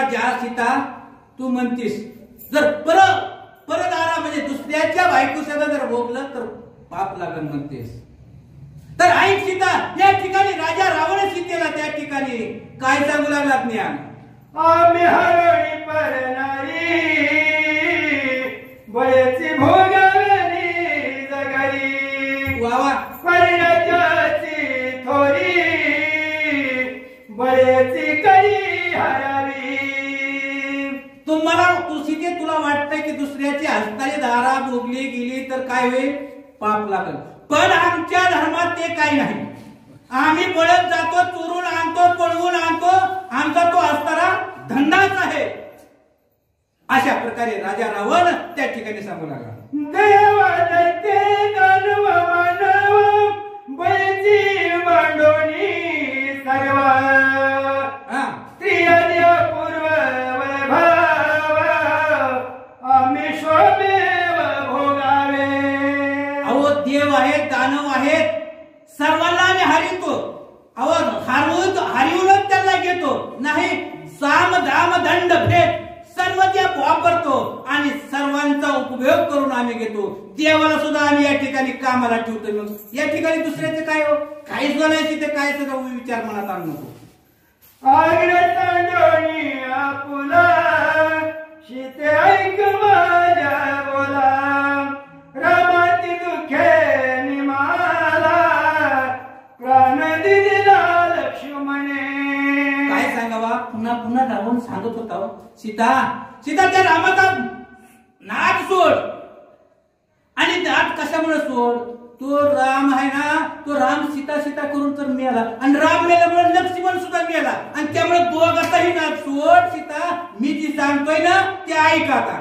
ज्या सीता तू म्हणतीस जर परत आला म्हणजे दुसऱ्याच्या बायको सगळं जर भोगलं तर पाप लागल म्हणतेस तर ऐक सीता या ठिकाणी राजा रावण सीतेला त्या ठिकाणी काय सांगू लागला ज्ञान आम्ही हरणी परणारी बळेची भोगावली जगरी वावा परिणाची थोरी बळेची करी हरावी तू सीते तुला वाटतंय की दुसऱ्याची हस्ताने दारा भोगली गेली तर काय होईल पाप लागल पण आमच्या धर्मात ते काही नाही आम्ही पळत जातो चोरून आणतो पळवून आणतो आमचा तो असणारा धंदाच आहे अशा प्रकारे राजा रावण त्या ठिकाणी सांगू लागला देवालते दानव मानव बळची मांडोनी सर्व स्त्रिया पूर्व वैभव आम्ही शोभेव भोगावे अहो देव आहेत दानव आहेत सर्वांना आम्ही हरितो अहो हरिवूनच त्याला घेतो नाही साम दाम दंड भेट सर्व ते वापरतो आणि सर्वांचा उपयोग करून आम्ही घेतो देवाला सुद्धा आम्ही या ठिकाणी कामाला ठेवतो मग या ठिकाणी दुसऱ्याचे काय हो काहीच बोलायचे ते काय सुद्धा विचार मनात आणू नको आग्रतांडोनी आपुला शीते ऐक माझ्या बोला रामाती दुखे निमाला प्राण दिला लक्ष्मणे काय सांगावा पुन्हा पुन्हा रावण सांगत होता सीता त्या रामाचा नाद सोड आणि नाद कशामुळे सोड तो राम आहे ना तो राम सीता करून तर मिळाला आणि राम मेल्यामुळे लक्ष्मण सुद्धा मिळाला आणि त्यामुळे दोघाचाही नाद सोड सीता मी जी सांगतोय ना ते ऐक आता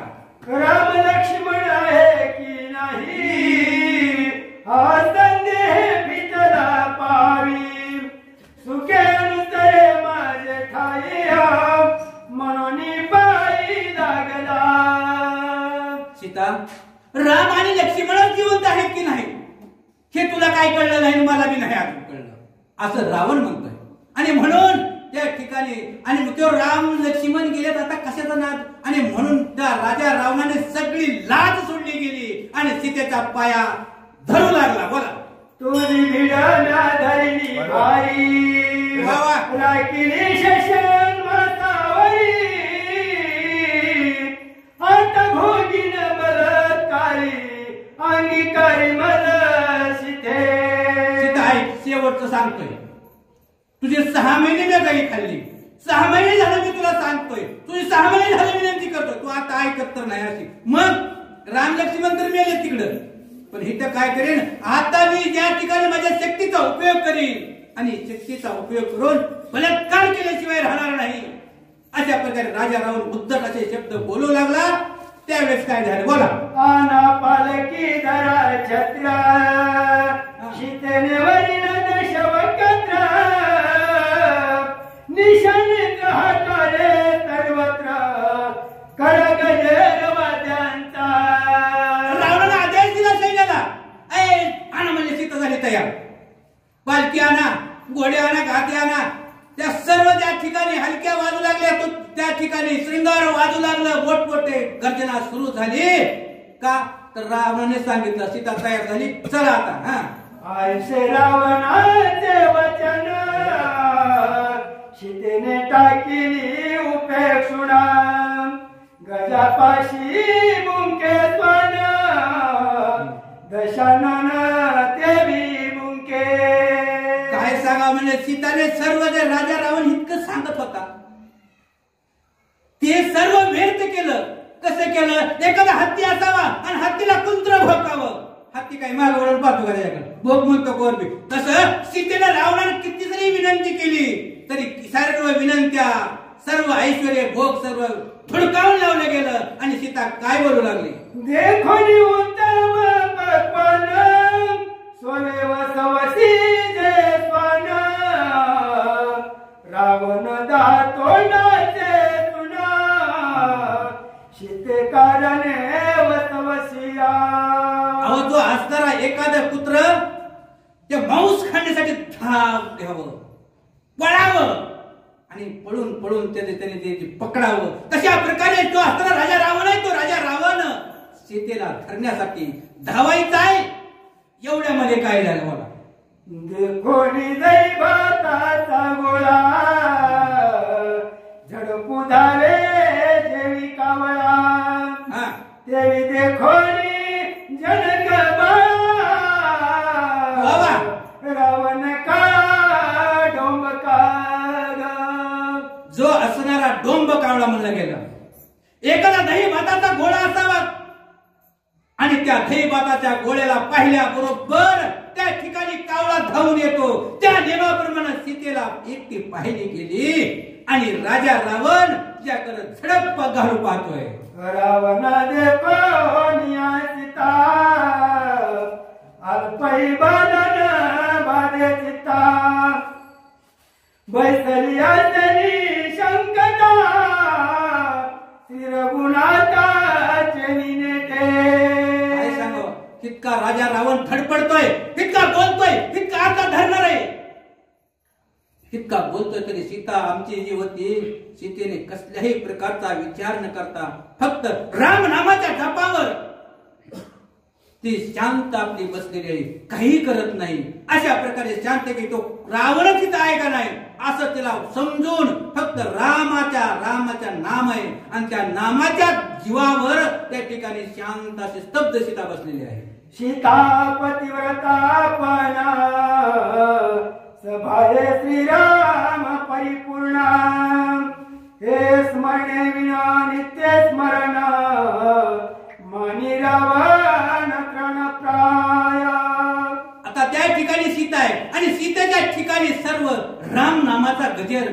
राम लक्ष्मण आहे की नाही हा संदेह भितरा पावी सुखे अनुसरे माझे ठाई म्हणून बाई लागला सीता राम आणि लक्ष्मण जिवंत आहेत की नाही हे तुला काय कळलं नाही मला बी नाही अजून कळलं असं रावण म्हणतोय आणि म्हणून त्या ठिकाणी आणि तो राम लक्ष्मण गेलेत आता कशाचा नाद आणि म्हणून त्या राजा रावणाने सगळी लाज सोडली गेली आणि सीतेचा पाया धरू लागला बोला तुझी भिडना धरली भारी राखिली शशन मातावरी आता भोगीन बलात्कारी अंगीकारी मला सीते सीता शेवटचं सांगतोय तुझे 6 महिने मी गाई खाल्ली 6 महिने झालं मी तुला सांगतोय तुझी 6 महिने झाले विनंती करतोय तू आता ऐकत तर नाही अशी मग राम लक्ष्मण तर मेले तिकडं पण इथं काय करेन आता मी ज्या ठिकाणी माझ्या शक्तीचा उपयोग करीन आणि शक्तीचा उपयोग करून बलात्कार केल्याशिवाय राहणार नाही अशा प्रकारे राजा रावण उद्धट असे शब्द बोलू लागला त्यावेळेस काय झालं बोला आना पालकी धरा छत्र शीतेने वरील दशवकत्र निशाणित हातारे सर्वत्र खडग वाद्यांचा रावणाने आदेश दिला सैन्याला आणा म्हणजे सीता झाली तयार पालखी आणा घोडे आणा घाटी आणा त्या सर्व ज्या ठिकाणी हलक्या वाजू लागल्या तो त्या ठिकाणी श्रृंगार वाजू लागलं मोठमोठे गर्जना सुरू झाली का तर रावणाने सांगितलं सीता तयार झाली चला आता ऐसे रावणाचे वचन सीतेने टाकिली उपेक्षुणा गजापाशी मुंके स्वन दशानन ते बी मुंके काय सांगा म्हणजे सीताने सर्व जे राजा रावण इतकं सांगत होता ते सर्व व्यर्थ केलं कसं केलं एखादा हत्ती असावा आणि हत्तीला कुंत्र भोकावं हत्ती काही माग वळून पाहतो का त्याच्याकडे भोग म्हणतो कोरबी तसं सीतेला रावणाने किती जरी विनंती केली तरी सर्व विनंत्या सर्व ऐश्वर्य भोग सर्व फुडकावून लावलं गेलं आणि सीता काय बोलू लागली देखोनी उत्तम पक्वान स्वमेव सवसी जे स्वान रावण दातो नाचे तुना शीते कारणे वसवसिया अहो तो असणारा एखादा पुत्र ते मांस खाण्यासाठी धाव घ्यावं पळावं आणि पळून पळून त्याने ते पकडावं. तशा प्रकारे तो असताना राजा रावण आहे, तो राजा रावण सीतेला धरण्यासाठी धावायचा आहे. एवढ्यामध्ये काय झालं मला कोणी दैवताचा गोळा झडपू धावे जेवी कावळा देवी देखोनी जनक रावण का डोंब जो असणारा डोंब कावळा म्हणलं गेला. एखादा दही भाताचा गोळा असावा आणि त्या दही भाताच्या गोळ्याला पाहिल्याबरोबर त्या ठिकाणी कावळा धावून येतो. त्या नियमाप्रमाणे सीतेला एकटी पाहिली गेली आणि राजा रावण त्याकडे झडप घालू पाहतोय. रावणा देखो सीता अल्पई बालन बाधे चित्ता बैसली असली शंकता श्रीरघुनाथा तितका राजा रावण धडपडतोय, तितका बोलतोय, तितका आता धरणार आहे, तितका बोलतोय. तरी सीता आमची जी होती, सीतेने कसल्याही प्रकारचा विचार न करता फक्त राम नामाच्या जपावर ती शांत आपली बसलेली आहे, काही करत नाही. अशा प्रकारे शांत की तो रावणच इथं आहे का नाही असं तिला समजून फक्त रामाच्या नाम आहे आणि त्या नामाच्या जीवावर त्या ठिकाणी शांत अशी स्तब्ध सीता बसलेली आहे. सीता पतिव्रता पणा सभाये श्रीराम परिपूर्ण हे स्मरणे विना नित्य स्मरण मनी रावण प्राणप्राय. आता त्या ठिकाणी सीता आहे आणि सीतेच्या ठिकाणी सर्व राम नामाचा गजर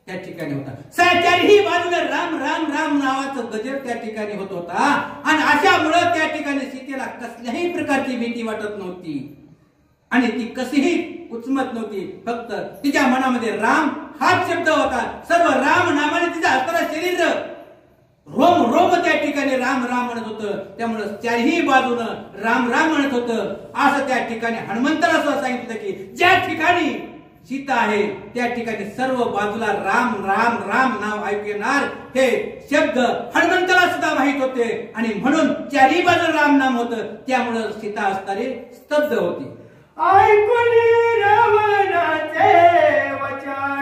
त्या ठिकाणी होता. चारही बाजूने राम राम राम नावाचं गजर त्या ठिकाणी होत होता आणि अशामुळे त्या ठिकाणी सीतेला कसल्याही प्रकारची भीती वाटत नव्हती आणि ती कशीही उचमत नव्हती. फक्त तिच्या मनामध्ये राम हाच शब्द होता. सर्व राम नामाने तिचं असणारं शरीर रोम रोम त्या ठिकाणी राम राम म्हणत होतं. त्यामुळे चारही बाजूनं राम राम म्हणत होतं. असं त्या ठिकाणी हनुमंताला सुद्धा सांगितलं की ज्या ठिकाणी सीता आहे त्या ठिकाणी सर्व बाजूला राम राम राम नाव ऐकू येणार हे शब्द हनुमंताला सुद्धा माहित होते आणि म्हणून चारही बाजूला राम नाम होतं. त्यामुळे सीता असणारी स्तब्ध होती. ऐकून रावणाचे वचन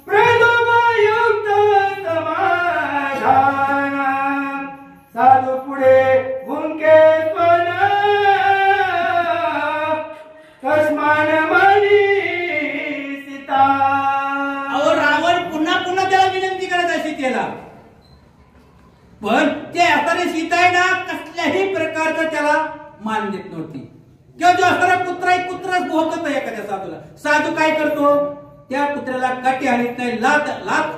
प्रगमयुक्त समाधान साधू पुढे भुंके पण कस्मान मनी सीता. अहो रावण पुन्हा पुन्हा त्याला विनंती करत आहे सीतेला, पण ते असणारी सीता आहे ना कसल्याही प्रकारचं त्याला मान देत नव्हती. किंवा जो असणारा कुत्रा आहे कुत्राच भोकत आहे एखाद्या साधूला. साधू काय करतो त्या कुत्र्याला काठी हाणत नाही, लात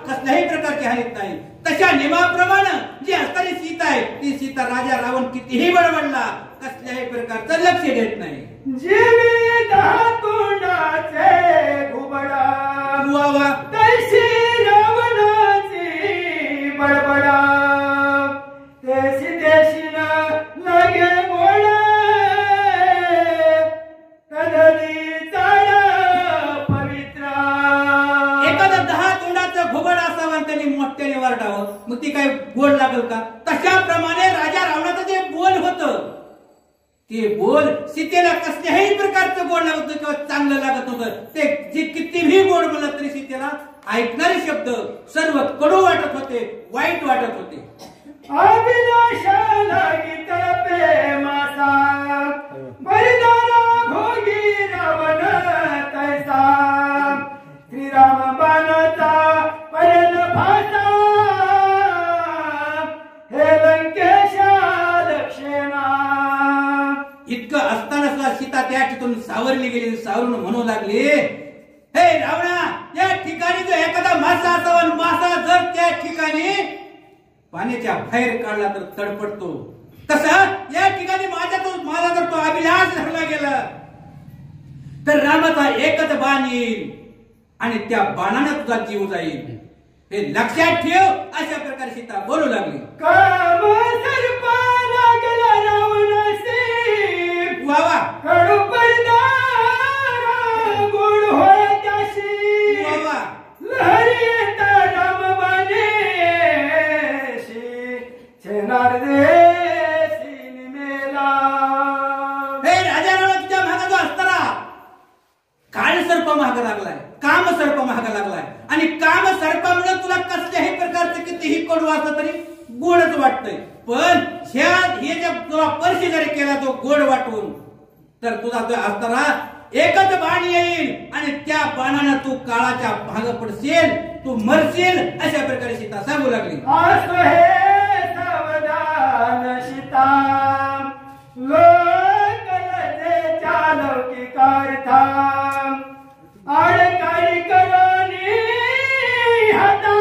कसल्याही प्रकारची हाणत नाही. तशा नियमाप्रमाणे जी असणारी सीता आहे ती सीता राजा रावण कितीही बडबडला कसल्याही प्रकारचं लक्ष देत नाही. जीवी तोंडाचे घुबडा वा तैसी रावणाची बडबडा ते सीतेशीन लागे बोला कदली चाड पवित्र. एखादा 10 तोंडाचं घुबड असावं आणि त्यांनी मोठ्याने वरडावं मग ती काय गोड लागल का? तशा प्रमाणे राजा रावणाचं जे बोल होतं ते बोल सीतेला कसल्याही प्रकारचं गोड लागत किंवा चांगलं लागत होतं. ते जे कितीही गोड बोलत तरी सीतेला ऐकणारे शब्द सर्व कडू वाटत होते, वाईट वाटत होते. अभिलाषा लागित प्रेमाचा बलिदाना भोगी रावण तैसा श्रीराम बाणाचा पर्यंत भाषा हे लंकेशा दक्षिणा. इतकं असताना सुद्धा सीता त्या ठिकाणी सावरली गेली. सावरून म्हणू लागली, हे रावणा या ठिकाणी जर एखादा मासा असावा, मासा जर त्या ठिकाणी पाण्याच्या बाहेर काढला तर तडपडतो, तसा या ठिकाणी माझा जर तो अभिलाष धरला गेला तर रामाचा एकच बाण येईल आणि त्या बाणाने तुझा जीव जाईल. हे लक्षात ठेव. अशा प्रकारे सीता बोलू लागली. काम सर्पा लागला रावणासी वावा कडू पडदा गोड होय त्याशी वावा तरी गोडच वाटतंय, पण हे जे तुला परशी जरी केला तो गोड वाटून, तर तुझा तो असताना एकच बाण येईल आणि त्या बाणानं तू काळाच्या भाग पडशील, तू मरशील, अशा प्रकारे सीता सांगू लागली. असो हे सावधान सीता, लोकलते चालौकिकार्था, आडकाळी करोनी हाता,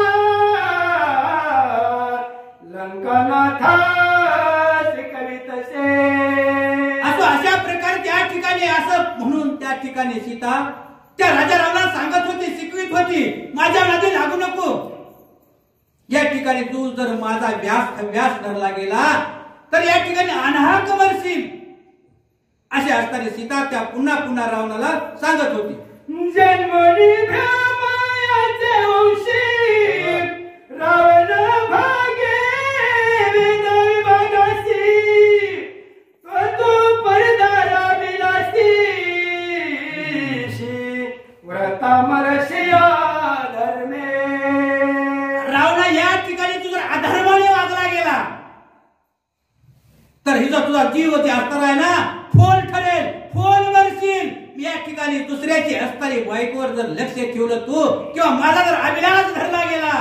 लंकानाथास कवितसे. अशा प्रकारे त्या ठिकाणी असं म्हणून त्या ठिकाणी सीता त्या राजा रावणाला सांगत होती, शिकवित होती, माझ्या नादी लागू नको. या ठिकाणी तू जर माझा व्यास धरला गेला तर या ठिकाणी अनाहक मरशील. असे असताना सीता त्या पुन्हा पुन्हा रावणाला सांगत होती. जन्मनी भ्रमायाचे वंशी, रावण भागे विदय भागासी, तो परदारा विलासी, व्रता मरशिया धर्मे. रावणा या ठिकाणी तू जर अधर्माने वागला गेला तर हिचा तुझा जीव होती असणार आहे ना, फोल ठरेल, फोल मरशील. या ठिकाणी दुसऱ्याची असणारी बायकोवर जर लक्ष ठेवलं तू, किंवा माझा जर अभिलाष धरला गेला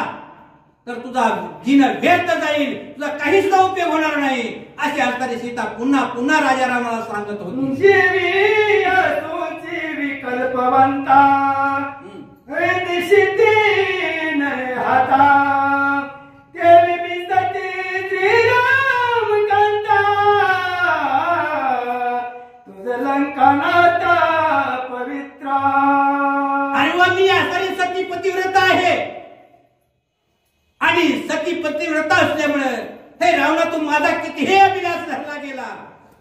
तर तुझा जीवन व्यर्थ जाईल, तुझा काही सुद्धा उपयोग होणार नाही. अशी असणारी सीता पुन्हा पुन्हा राजा रामाला सांगत होती. जीवी असोची विकल्पवंता, दिशिती नये हाता, केली मी सती श्रीराम कांता, तुझ लंकानाथा पवित्रा. आणि मी असणारी सती पतिव्रता आहे, आणि सती पतिव्रता असल्यामुळे हे रावणा, तू माझा कितीही अभिलाष धरला गेला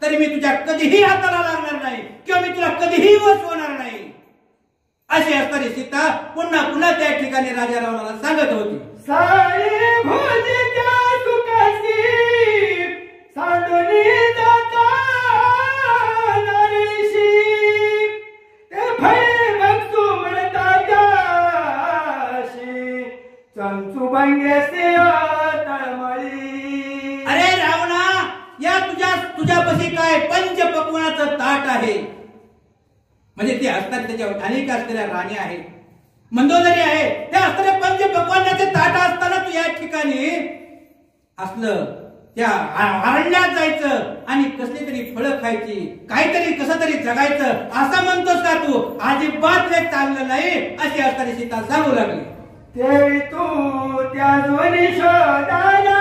तरी मी तुझ्या कधीही हाताला लागणार नाही, किंवा मी तुला कधीही वश होणार नाही. अशी असणारी सीता पुन्हा पुन्हा त्या ठिकाणी राजा रावणाला सांगत होती. साई भोजीच्या सुखासी, सांडोनी जाता नरेशी, ते भय भक्तू म्हणता त्याशी, चंचू भंगेसी तळमळी. अरे रावणा, या तुझ्यापाशी काय पंचपक्वानाचं ताट आहे, म्हणजे ते असतात त्याच्यावर अनेक असलेल्या राणी आहेत, मंदोदरी आहे, त्या असणाऱ्या पंचपक्वानाचे ताट असताना तू या ठिकाणी असलं त्या अरण्यात जायचं आणि कसली तरी फळं खायची, काहीतरी कसं तरी जगायचं असं म्हणतोस का तू? अजिबात ते चाललं नाही. अशी असणारी सीता सांगू लागली. देवी तू त्या ध्वनी शोधाला,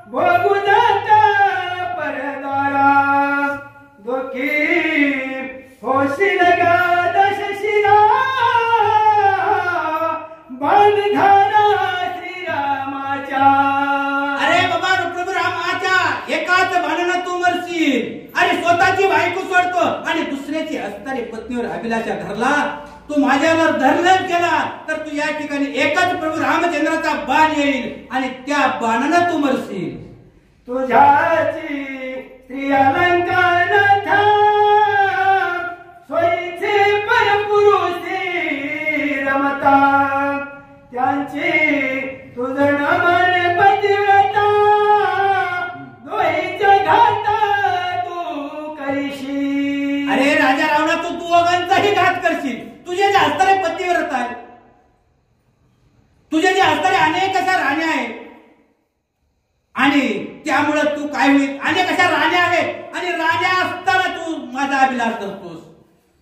बघू जाता परदारा, दुखी होशील गा दशशिरा, बांधधारा श्रीरामाच्या. अरे बाबा, प्रभू रामाच्या एकाच बाणानं तू मरशील. आणि स्वतःची बायको सोडतो आणि दुसऱ्याची असणारी पत्नीवर अभिलाषा धरला, तू माझ्यावर धरलंच केला तर तू या ठिकाणी एकच प्रभू रामचंद्राचा बाण येईल आणि त्या बाणानं तू मरशील. तुझ्याची स्त्रियालंकार स्वयंचे परपुरुषी रमता, त्यांची तुझं नामाने पतिव्रता, दोहीच्या घाता तू करीशी. अरे राजा रावणा, तू दोघांचाही घात करशील. तुझे जे असणारे पतिव्रता आहे, तुझे जे असणारे अनेक अशा राण्या आहेत, आणि त्यामुळे तू काय होईल, अनेक अशा राण्या आहेत आणि राण्या असताना तू माझा अभिलाष धरतोस.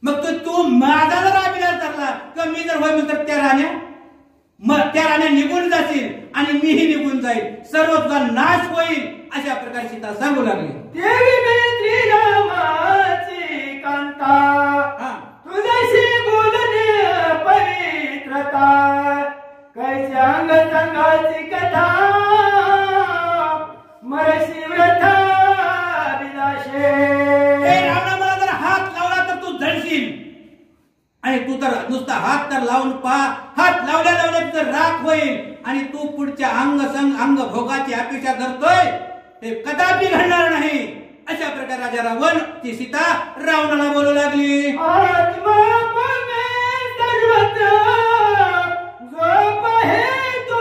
मग तू माझा जर अभिलाष धरला किंवा मी जर होईल तर त्या राण्या निघून जातील आणि मीही निघून जाईल, सर्व तुझा नाश होईल. अशा प्रकारे सीता सांगू लागली. देवी मी श्रीरामाची कांता, तुझ्याशी बोलणे पवित्रता, कैची अंग संघाची कथा, मरशी व्रथा विलाशे. रावणा, मला जर हात लावला तर तू जळशील, आणि तू तर नुसता हात तर लावून पहा, हात लावल्या लावल्या तुझं राख होईल आणि तू पुढच्या अंग भोगाची अपेक्षा धरतोय, हे कदापि घडणार नाही. अशा प्रकारे राजा रावण ती सीता रावणाला बोलू लागली. आत्मा सर्वत्र जो पाहे तो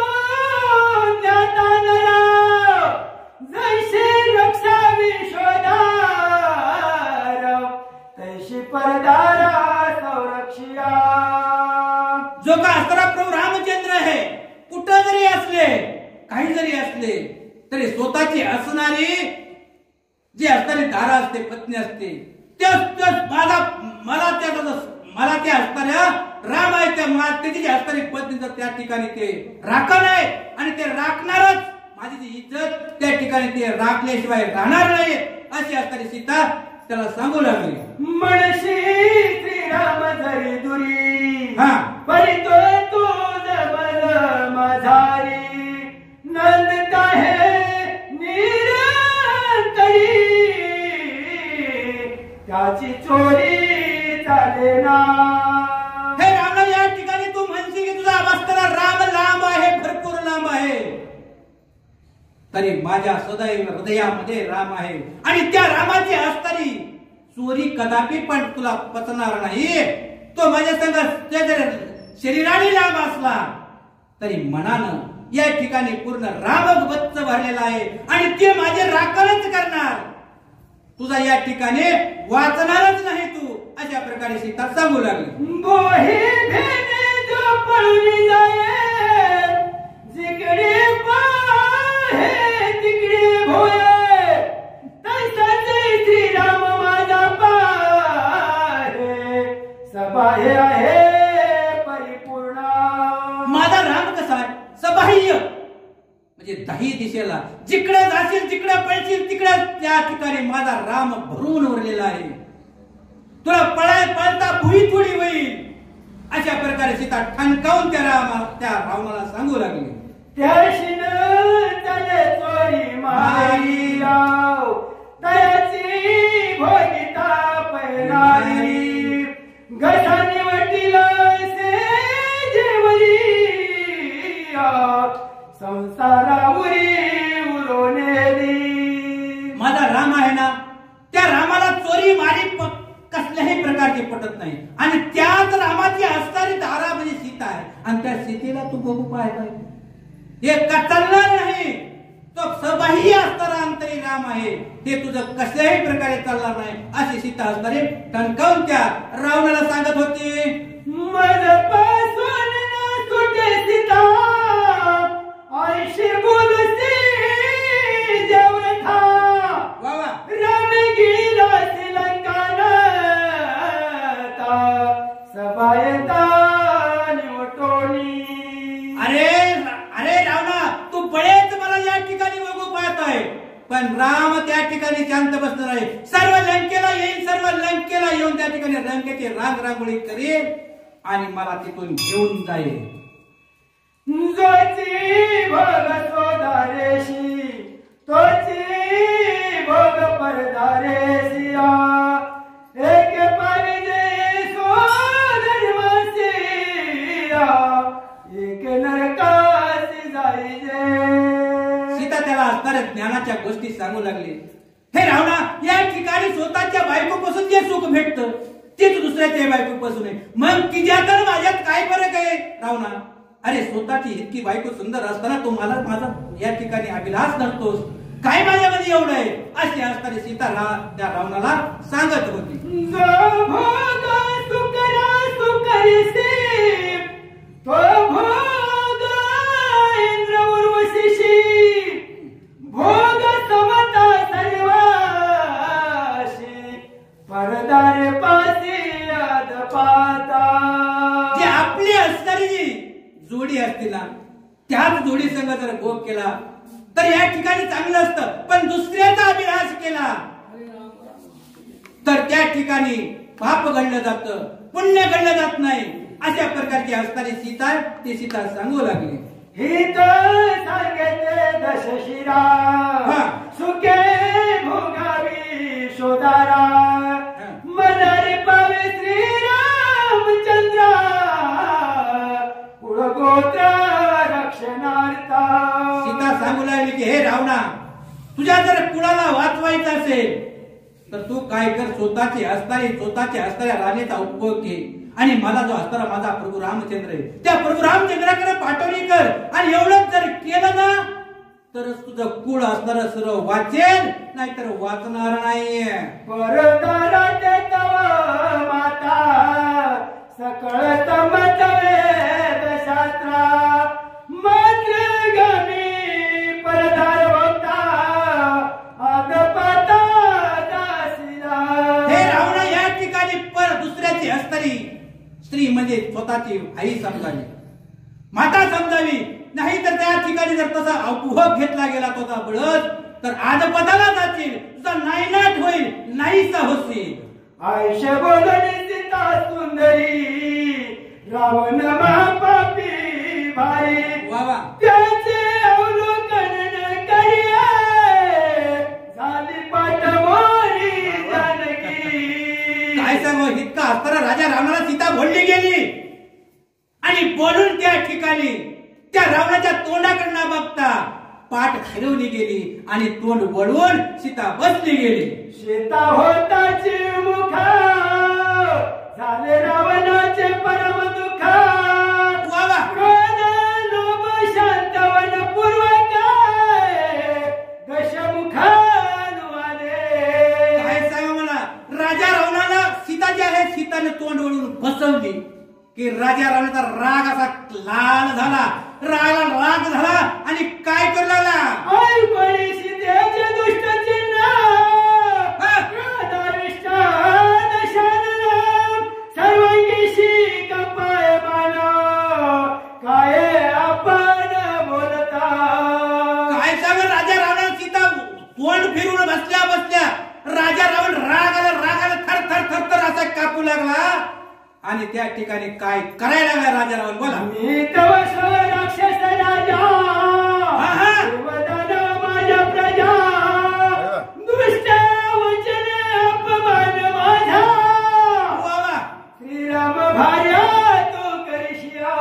असले तरी स्वतःची असणारी जी असणारी दारा असते, पत्नी असते, मला त्या असणाऱ्या राम आहे त्या त्याची जी असणारी पत्नी त्या ठिकाणी ते राखण आहे आणि ते राखणारच. माझी जी इज्जत त्या ठिकाणी ते राखल्याशिवाय राहणार नाही अशी असणारी सीता त्याला सांगू लागली. म्हणशी श्रीराम जरी दुरी हा परितो तुझ बल माझारी नंद आहे निरंतरी त्याची चोरी चाले ना. हे राम, या ठिकाणी तू म्हणशी की तुझा अवस्थेला राम लांब आहे, भरपूर लांब आहे, तरी माझ्या सदैव हृदयामध्ये राम आहे आणि त्या रामाची असणारी चोरी कदापि पण तुला पचणार नाही. तो माझ्या संग शरीराने लांब असला तरी मनानं या ठिकाणी पूर्ण रामगच्च भरलेला आहे आणि ते माझे राखणच करणार. तुझा या ठिकाणी वाचणारच नाही तू, अशा प्रकारे सीता सांगू लागली. बोहे भेने जो पळून जाये जिकडे पाहे तिकडे भोये तसाच श्रीराम माझा पाहे सबाह्य आहे परिपूर्ण. माझा राम कसा आहे? सबाह्य म्हणजे दही दिशेला जिकडे जाशील तिकडे पळशील तिकडे त्या ठिकाणी माझा राम भरून उरलेला आहे. तुला पळता भुई थोडी होईल, अशा प्रकारे सीता ठणकावून त्या रावणाला सांगू लागली. त्याशीन चले चोरी मारी राव तयाची भोगिता पैनारी गठाने वाटीला से जेवली संसारावरी उरोनेली. माझा राम आहे ना, त्या रामाला चोरी मारी कसल्याही प्रकारची पटत नाही आणि त्याच रामाची असणारी दारा म्हणजे सीता आहे आणि त्या सीतेला तू बघू पाहत हे चालणार नाही. तो सबाह्य असणारा अंतरी राम आहे, ते तुझं कसल्याही प्रकारे चालणार नाही अशी सीता असणारे ठणकावून त्या रावणाला सांगत होती. माझपासून सुटे सीता आयशी बोलते जेवढा वा राम गेला श्रीलंकाना सबायता निवटोली. अरे रावणा, तू बळेच मला या ठिकाणी बघू पाहत आहे, पण राम त्या ठिकाणी शांत बसणार आहे. सर्व लंकेला येईल, सर्व लंकेला येऊन त्या ठिकाणी लंकेची रांगोळी करेल आणि मला तिथून घेऊन जाईल. जोची भोग सोदारेशी तोची भोग परदारेशिया एक पारिजे सोधर्मसिया एक नरकासी जाईजे. सीता त्याला असणाऱ्या ज्ञानाच्या गोष्टी सांगू लागली. हे रावणा, या ठिकाणी स्वतःच्या बायकोपासून जे सुख भेटतं तेच दुसऱ्याच्या बायकोपासून आहे. मग तिच्यात माझ्यात काय फरक आहे रावणा? अरे स्वतःची इतकी बायको सुंदर असताना तू मला माझा या ठिकाणी अभिलाष धरतोस, काय माझ्यामध्ये एवढं आहे? अशी असणारी सीता त्या रावणाला सांगत होती. तो भोग इंद्र उर्वशीशी भोग समता सर्वाशी परदारे पासी आदपाता. जे आपली असणारी जी जोडी असते ना, त्याच जोडी संग जर भोग केला तर या ठिकाणी चांगलं असतं, पण दुसऱ्याचा अभिलाष केला तर त्या ठिकाणी पाप घडलं जातं, पुण्य घडलं जात नाही. अशा प्रकारची असणारी सीता ती सीता सांगू लागली. हित सांगितले दशशिरा सुखे भोगावी शोधारा मनारे पावे श्रीरामचंद्रा कुळगोत्र रक्षणार्था. सीता सांगू लागली की हे रावणा, तुझ्या जर कुळाला वाचवायचं असेल तर तू काय कर, स्वतःची असणाऱ्या राणीचा उपभोग घे आणि मला जो असणारा माझा प्रभू रामचंद्र आहे त्या प्रभू रामचंद्राकडे पाठवणी कर आणि एवढंच जर केलं ना तरच तुझं कुळ असणारं सर्व वाचेल, नाहीतर वाचणार नाहीये. परदाराचे तव माता सकळ तमत वेद शास्त्रा मात्र गमी परदा अस्तारी स्त्री म्हणजे स्वतःची आई समजावी, माता समजावी. नाही तर त्या ठिकाणी जर तसा अपुहब घेतला गेला तोचा बळद तर आजपदाला जातील, तुझा नायनाट होईल, नाहीसा होशील. आयुष्य बोलणी सीता सुंदरी, रावण महापापी भारी. वा त्याचे अवलोकन करिया, झाली पाठमोरी जानकी. काय सांगू, इतका असताना राजा रावणाला सीता बोलली गेली आणि बोलून त्या ठिकाणी त्या रावणाच्या तोंडाकडे न बघता पाठ फिरवली गेली आणि तोंड वळवून सीता बसली गेली. सीता होताची मुखा, झाले रावणाचे परम दुःख. वा क्रोध लोभ शांतवन पूर्वक, दशमुखानुवादे. काय सांगा मला, राजा रावणाला सीता जी आहे सीताने तोंड वळवून बसवली की राजा रावणाचा राग असा लाल झाला, राग झाला आणि काय करू लागला. ऐकणी सीतेचे दुष्ट चिन्ह, सर्वांगीशी कपाय मान, काय आपण बोलता. काय सांग, राजा रावण सीता तोंड फिरून बसल्या राजा रावण रागाला थर थर थर थर असा कापू लागला आणि त्या ठिकाणी काय करायला लागला राजा रावण. बोला. मी तव राक्षस राजा, माझ्या प्रजा, दुष्ट वचन अपमान माझा. श्रीराम भार्या तू करशिया.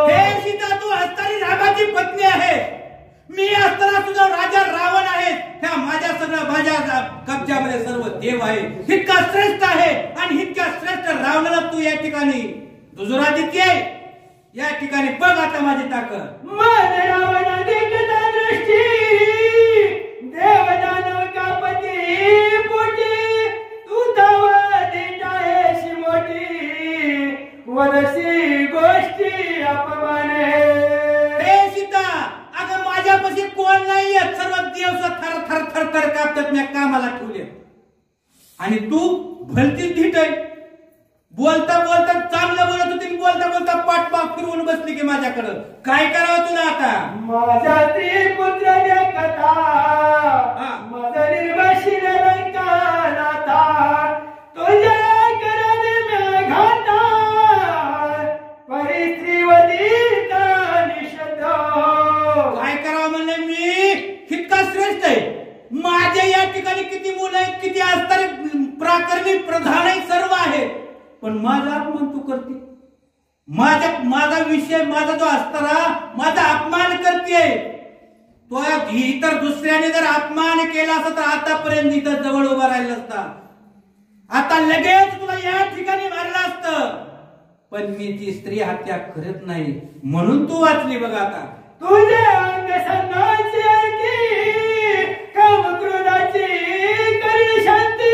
हे सीता, तू असताना रामाची पत्नी आहे, मी असताना तुझा राजा रावण आहे. ह्या माझ्या सगळं माझ्या कब्जामध्ये सर्व देव आहे, इतका श्रेष्ठ आहे आणि इतक्या श्रेष्ठ रावणाला तू या ठिकाणी दुजोरा देते. या ठिकाणी बघ आता माझी ताकद. मन रावण देखता दृष्टी, देवदानव कापती पोटी, तू तव देतायशी मोठी, वरसी गोष्टी अपमाने. हे सीता, अगं माझ्यापाशी कोण नाहीये, सर्व देव थर थर थर थर कापतात, मी कामाला ठेवले आणि तू भलती धीट आहे. बोलता बोलता चांगलं बोलत होती, बोलता बोलता पाठपाग फिरवून बसली की माझ्याकडं. काय करावं तुला आता. माझा ती पुत्र देखता, माझा निर्वाशीन लंका नाथा, तुझ्या कराने मी घाता, परिस्त्रीवदीता निषद. काय करावं म्हणलं, मी इतका श्रेष्ठ आहे, माझ्या या ठिकाणी किती मुलं आहेत, किती असतात, प्राकरणी प्रधान आहे, सर्व आहे, पण माझा अपमान तू करते. माझा विषय, माझा जो असताना माझा अपमान करते. तो इतर दुसऱ्याने जर अपमान केला असता तर आतापर्यंत इथं जवळ उभा राहिला असता, आता लगेच तुला या ठिकाणी मारलं असतं. पण मी ती स्त्री हत्या करत नाही म्हणून तू वाचली. बघा आता तुझे अंग संघाची अंगी, काम क्रोधाची करी शांती,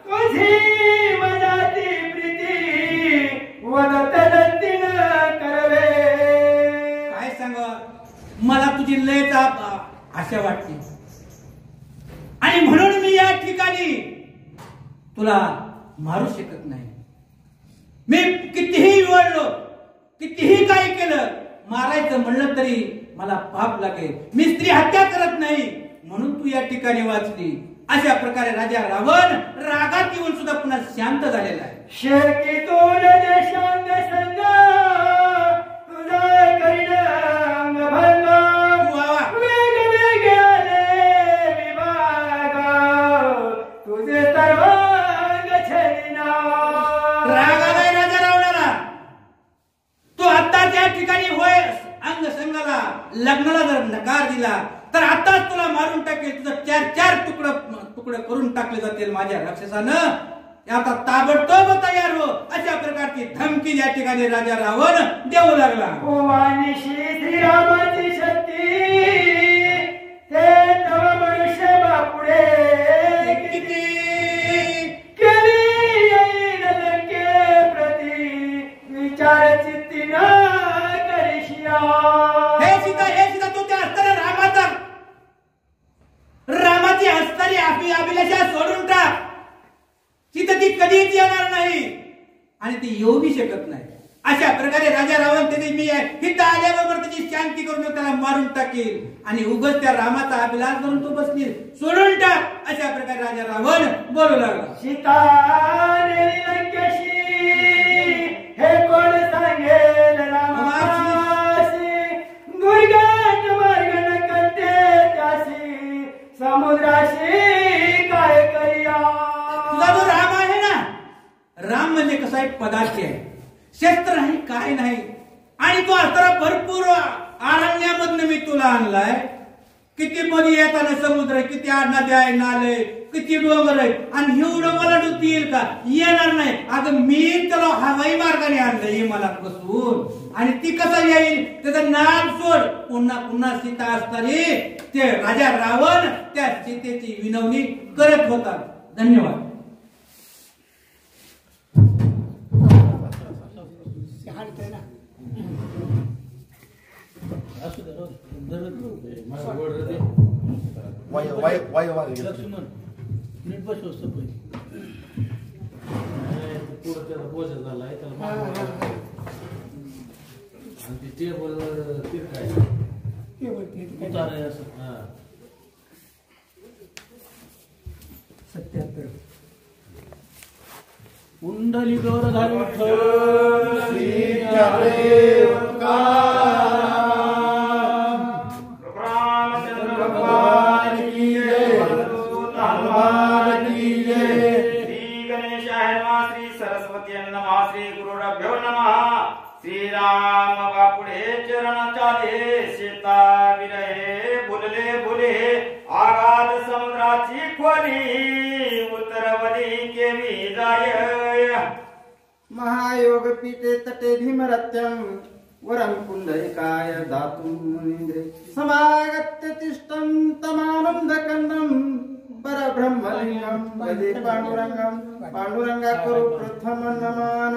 तुझी मनाती प्रीती, वदत दत्तीन करवे. काय सांग, मला तुझी लयच आशा वाटते आणि म्हणून मी या ठिकाणी तुला मारू शकत नाही. मी कितीही वळलो, कितीही काही केलं, मारायचं म्हणलं तरी मला पाप लागेल. मी स्त्री हत्या करत नाही म्हणून तू या ठिकाणी वाचली. अशा प्रकारे राजा रावण रागात येऊन सुद्धा पुन्हा शांत झालेला आहे. शेकीतून देशांग संग, तुझा करीन अंगभंग, वेगवेगळे विभाग, तुझे सर्वांग छेदिना. राग आलाय राजा रावणाला. तो आता त्या ठिकाणी होय अंग संघाला लग्नाला जर नकार दिला तर आताच तुला मारून टाकेल, तुझं चार चार तुकडे करून टाकले जातील माझ्या राक्षसानं. आता ताबडतोब तयार हो, अशा प्रकारची धमकी या ठिकाणी राजा रावण देऊ लागला. ओवानिशी श्रीरामाची शक्ती, ते तव मनुष्य बापुडे किती केली येईल लंके प्रती, विचार चित्तीन करिशिया. हे सीता तू त्या असताना रामाची असणारी अभिलाषा सोडून टाक. तिथं ती कधीच येणार नाही आणि ते येऊ बी शकत नाही. अशा प्रकारे राजा रावण त्याने मी हिथं आल्याबरोबर त्याची शांती करून त्याला मारून टाकेल आणि उगाच त्या रामाचा अभिलाष म्हणून तो बसली सोडून टाक अशा प्रकारे राजा रावण बोलू लागला. सीता लंकेशी हे कोण सांगेल रामासी दुर्गात मार्गन करते त्याशी समुद्राशी काय करिया. तुझा जो राम आहे ना, राम म्हणजे कसा एक पदार्थ आहे, शस्त्र नाही काय नाही आणि तो असताना भरपूर अरण्यामधनं मी तुला आणलाय. किती मध्ये येताना समुद्र आहे, किती नद्या आहे, नाले, किती डोंगर आहे आणि एवढं मला डुती येईल का? येणार नाही. अगं मी त्याला हवाई मार्गाने आणलं हिमालयात बसून आणि ती कसं येईल त्याचं नाम सोड. पुन्हा पुन्हा सीता असताना ते राजा रावण त्या सीतेची विनवणी करत होता. धन्यवाद. नीट बस असतं पुढं त्याला बोजा झालाय त्याला आणि ते टेबल तिरकाय उतार आहे असं. हा 77 कुंडली गौर झाली श्रीराम बापुढे चरण चाले सीता विरहे भुलले भुले आगाध समुद्राची खोली उतरवली केवी जाय. महायोग पीते तटे भीमरत्यं वरं पुंडरीकाय दातुं मुनीन्द्रे समागत्य तिष्ठं तमानंदकन्दं परब्रह्मलिंगं वदे पांडुरंगं. पांडुरंगा करू प्रथम नमन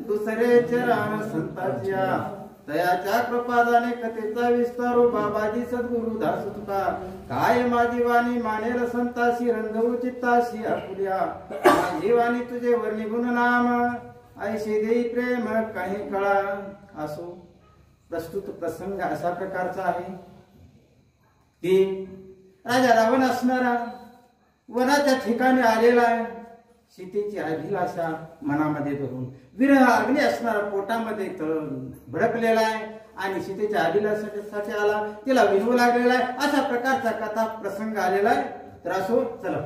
दुसरे चरण संताच्या तयाच्या कृपादाने कथेचा विस्तारू बाबाजी सद्गुरु दास तुका काय माझी वाणी मानेल संताशी रंगवू चित्ताशी आपुल्या माझी वाणी तुझे वर्णी गुण नाम ऐशी देई प्रेम काही कळा असो. प्रस्तुत प्रसंग अशा प्रकारचा आहे की राजा रावण असणारा वनाच्या ठिकाणी आलेला आहे. सीतेची अभिलाषा मनामध्ये धरून विरह अग्नी असणारा पोटामध्ये तळून भडकलेला आहे आणि सीतेच्या अभिलाषासाठी आला, तिला विनवू लागलेला आहे. अशा प्रकारचा कथा प्रसंग आलेला आहे. तर असो चला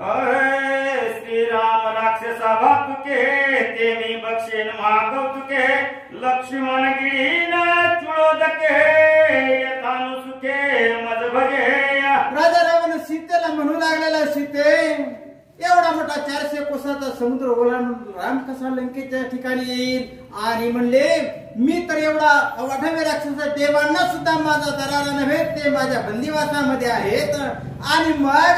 अरे श्रीराम राक्षसा भातुके ते मी बक्षेन महाकौतुके लक्ष्मण गिरीन चुळोदके यथानु सुखे मज भगे. राजा रावण सीतेला म्हणू लागलेला, सीते एवढा मोठा 400 कोसाचा समुद्र ओलांडून राम कसा लंकेच्या ठिकाणी येईल. आणि म्हणले मी तर एवढा अवाढव्य राक्षस देवांना सुद्धा माझा दरारा नव्हे, ते माझ्या बंदिवासामध्ये आहेत आणि मग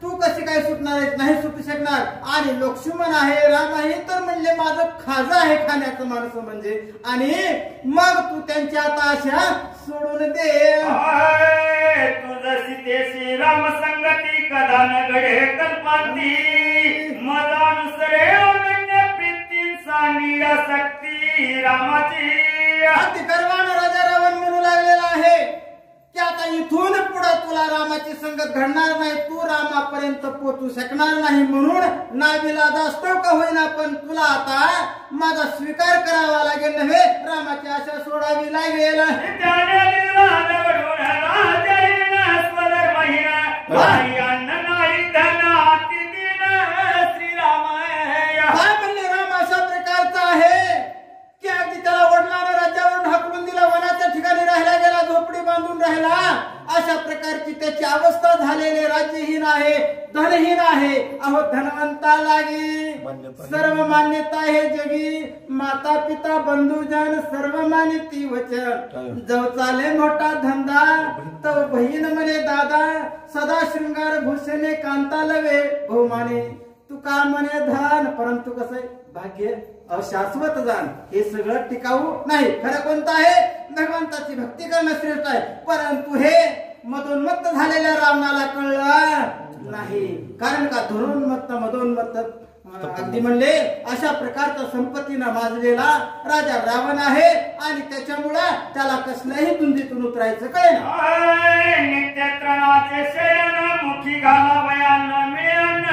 तू कशी काय सुटणार आहेस? नाही सुटू शकणार. आणि लक्ष्मण आहे, राम आहे, तर म्हणले माझं खाजा आहे खाण्याचं माणसं म्हणजे. आणि मग तू त्यांच्या आता आशा सोडून दे. तुझ सीतेशी राम संगती कदा न घडे कल्पांती मदानुसरे अनन्य प्रीती सांगी आसक्ती रामाची. अति गर्वान राजा रावण म्हणू लागलेला आहे की आता इथून पुढे तुला रामाची संगत घडणार नाही, तू रामापर्यंत पोहोचू शकणार नाही. म्हणून नाविलाज असतो का होईना पण तुला आता माझा स्वीकार करावा लागेल नव्हे, रामाची आशा सोडावी लागेल. काय म्हणले राम अशा प्रकारचा आहे की अगदी त्याला वडिलांना राज्यावरून हाकलून दिला, वनाच्या ठिकाणी राहिला गेला, झोपडी बांधून राहिला. अशा प्रकारची त्याची अवस्था झालेली, राज्यहीन आहे, धनहीन आहे. अहो धनवंता लागी सर्व मान्यता हे जगी, माता पिता बंधुजन सर्व मानिती वचन. जो चाले मोठा धंदा तो बहीण म्हणे दादा, सदा शृंगार भूषणे कांता लवे बहुमाने. तुका म्हणे धन परंतु कसं भाग्य अशाश्वत जाण, हे सगळं टिकाऊ नाही. खरं कोणतं आहे? भगवंताची भक्ती करणं श्रेष्ठ आहे. परंतु हे मदोन्मत्त झालेल्या रावणाला कळलं नाही. कारण का धुरोन्मत्त मदोन्मत्त अगदी म्हणले अशा प्रकारचा संपत्तीनं माजलेला राजा रावण आहे आणि त्याच्यामुळे त्याला कसल्याही दुंदीतून उतरायचं कळेना. नित्यत्रणाचे शयन मुखी घालावया न मिळन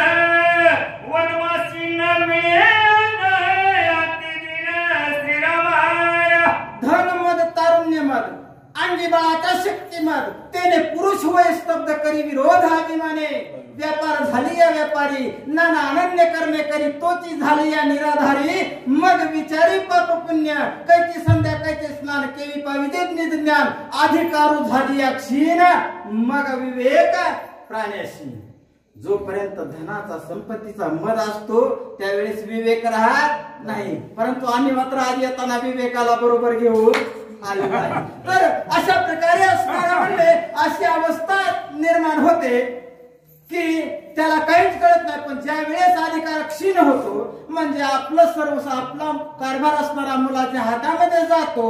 वनवासी न मिळन श्रीरामाय. धन मद तारुण्य मद अंगी बाळाचा शक्ती मद त्याने पुरुष वय स्तब्ध करी विरोधाभिमाने. व्यापार झाली या व्यापारी नाना अनन्य कर्मे करी तोची झाली या निराधारी. मग विचारी पाप पुण्य कैची संध्या कैचे स्नान केवी पाविजे निज ज्ञान. अधिकारू झाली या क्षीण मग विवेक प्राण्याशी. जोपर्यंत धनाचा संपत्तीचा मद असतो त्यावेळेस विवेक राहत नाही, परंतु आम्ही मात्र आधी येताना विवेकाला बरोबर घेऊन आलो आहे. तर अशा प्रकारे असणारा म्हणजे अशी अवस्था निर्माण होते की त्याला काहीच कळत नाही. पण ज्या वेळेस अधिकार क्षीण होतो म्हणजे आपलं सर्व आपला कारभार असणारा मुलाच्या हातामध्ये जातो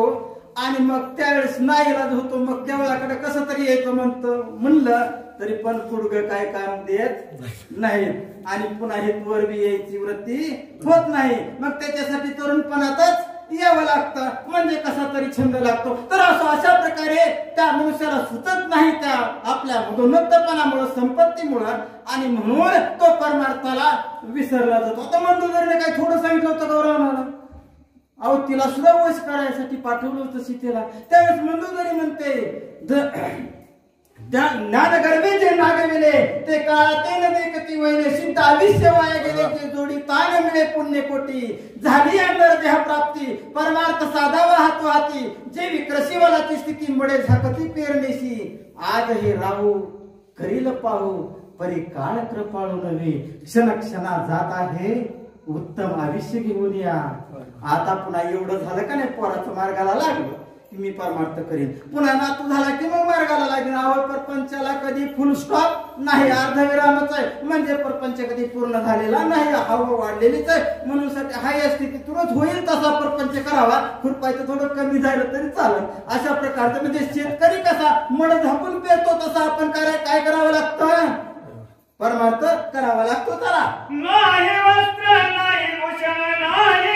आणि मग त्यावेळेस नाईलाज होतो. मग देवळाकडे कसं तरी यायचं म्हणलं तरी पण पुढगं काय काम देत नाही आणि पुन्हा हे वरवी यायची वृत्ती होत नाही. मग त्याच्यासाठी तरुणपणातच यावं लागतं म्हणजे कसा तरी छंद लागतो. तर अशा प्रकारे त्या मनुष्याला सुचत नाही त्या आपल्या मधोन्नतपणामुळे संपत्तीमुळं आणि म्हणून तो परमार्थाला विसरला जातो. आता मंदोदरीने काय थोडं सांगितलं होतं गौरवाला, अहो तिला सुद्धा वश करायसाठी पाठवलं होतं सीतेला. त्यावेळेस मंदोदरी म्हणते ज्ञान गर्वे जे नागविले ते काळाते न देखती वैले. सिद्ध आयुष्य वाया गेले ते जोडी तान मिळे पुण्य कोटी. झाली अंतर देह प्राप्ती परमार्थ साधावा हातो हाती. जे विक्रशीवालाची स्थिती मुळे झाकती पेरणीशी. आज हे राहू करील पाहू परी काळ कृपाळू नव्हे. क्षण क्षणा जात आहे उत्तम आयुष्य घेऊन या. आता पुन्हा एवढं झालं का नाही पोराचं मार्गाला लागलं की मी परमार्थ करीन. पुन्हा नातू झाला की मग मार्गाला लागेल. आवड परपंचाला कधी फुल स्टॉप नाही, अर्धविरामच आहे. म्हणजे परपंच कधी पूर्ण झालेला नाही, हवा वाढलेलीच आहे. म्हणून साठी हा या स्थितीतूनच होईल तसा परपंच करावा. खुरपायचं थोडं कमी झालं तरी चालेल. अशा प्रकारचं म्हणजे शेतकरी कसा मड झाकून पेरतो तसा आपण काय करावं लागतं, परमार्थ करावा लागतो. त्याला नाही वस्त्र नाही भूषण नाही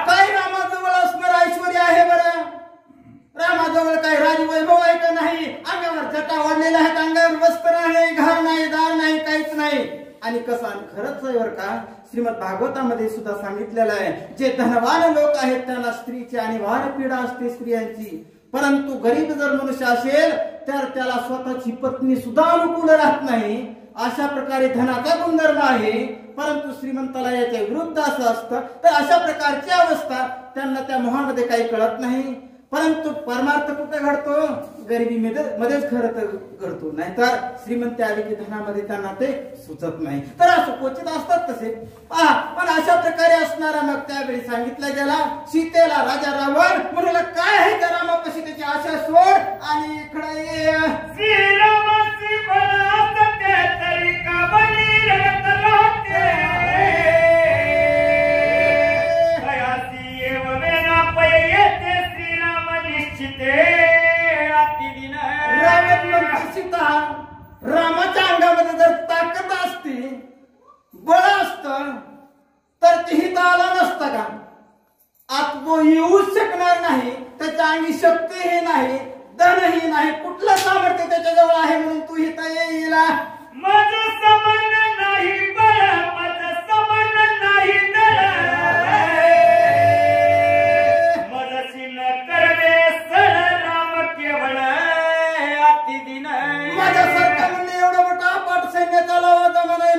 काय रामाजवळ असणार ऐश्वर्य आहे बरं? रामाजवळ काय राजवैभव आहे का नाही? अंगावर जटा वाढलेला आहे, अंगावर वस्त्र नाही, घर नाही, दार नाही, काहीच नाही. आणि कसं खरंच आहे बरं का, श्रीमद भागवतामध्ये सुद्धा सांगितलेलं आहे जे धनवान लोक आहेत त्यांना स्त्रीची आणि वार पीडा असते स्त्रियांची. परंतु गरीब जर मनुष्य असेल तर त्याला स्वतःची पत्नी सुद्धा अनुकूल राहत नाही. अशा प्रकारे धनाचा गुणधर्म आहे, परंतु श्रीमंताला याच्या विरुद्ध असं असतं. तर अशा प्रकारची अवस्था त्यांना त्या मोहामध्ये काही कळत नाही. परंतु परमार्थ कुठे घडतो? गरिबी मध्येच खरं तर घडतो. नाहीतर श्रीमंत आली की धनामध्ये त्यांना ते सुचत नाही. तर असं क्वचित असतात तसे. पण अशा प्रकारे असणारा मग त्यावेळी सांगितलं गेला सीतेला राजा रावण म्हणून काय आहे त्या रामापाशी त्याची आशा सोड आणि इकडे रामाच्या अंगामध्ये जर ताकद असती, बळ असत तर तेही आला नसता का? आता तो येऊच शकणार नाही, त्याच्या अंगी शक्तीही नाही, धनही नाही, कुठलं सामर्थ्य त्याच्याजवळ आहे म्हणून तू हिता येईल. माझं समान नाही बळ, माझं समान नाही दळ, मदसी न करवे सळ राम केवळ अतिदिन. माझ्यासारखं म्हणजे एवढं मोठा अपाट सैन्य चालवा जमा नाही.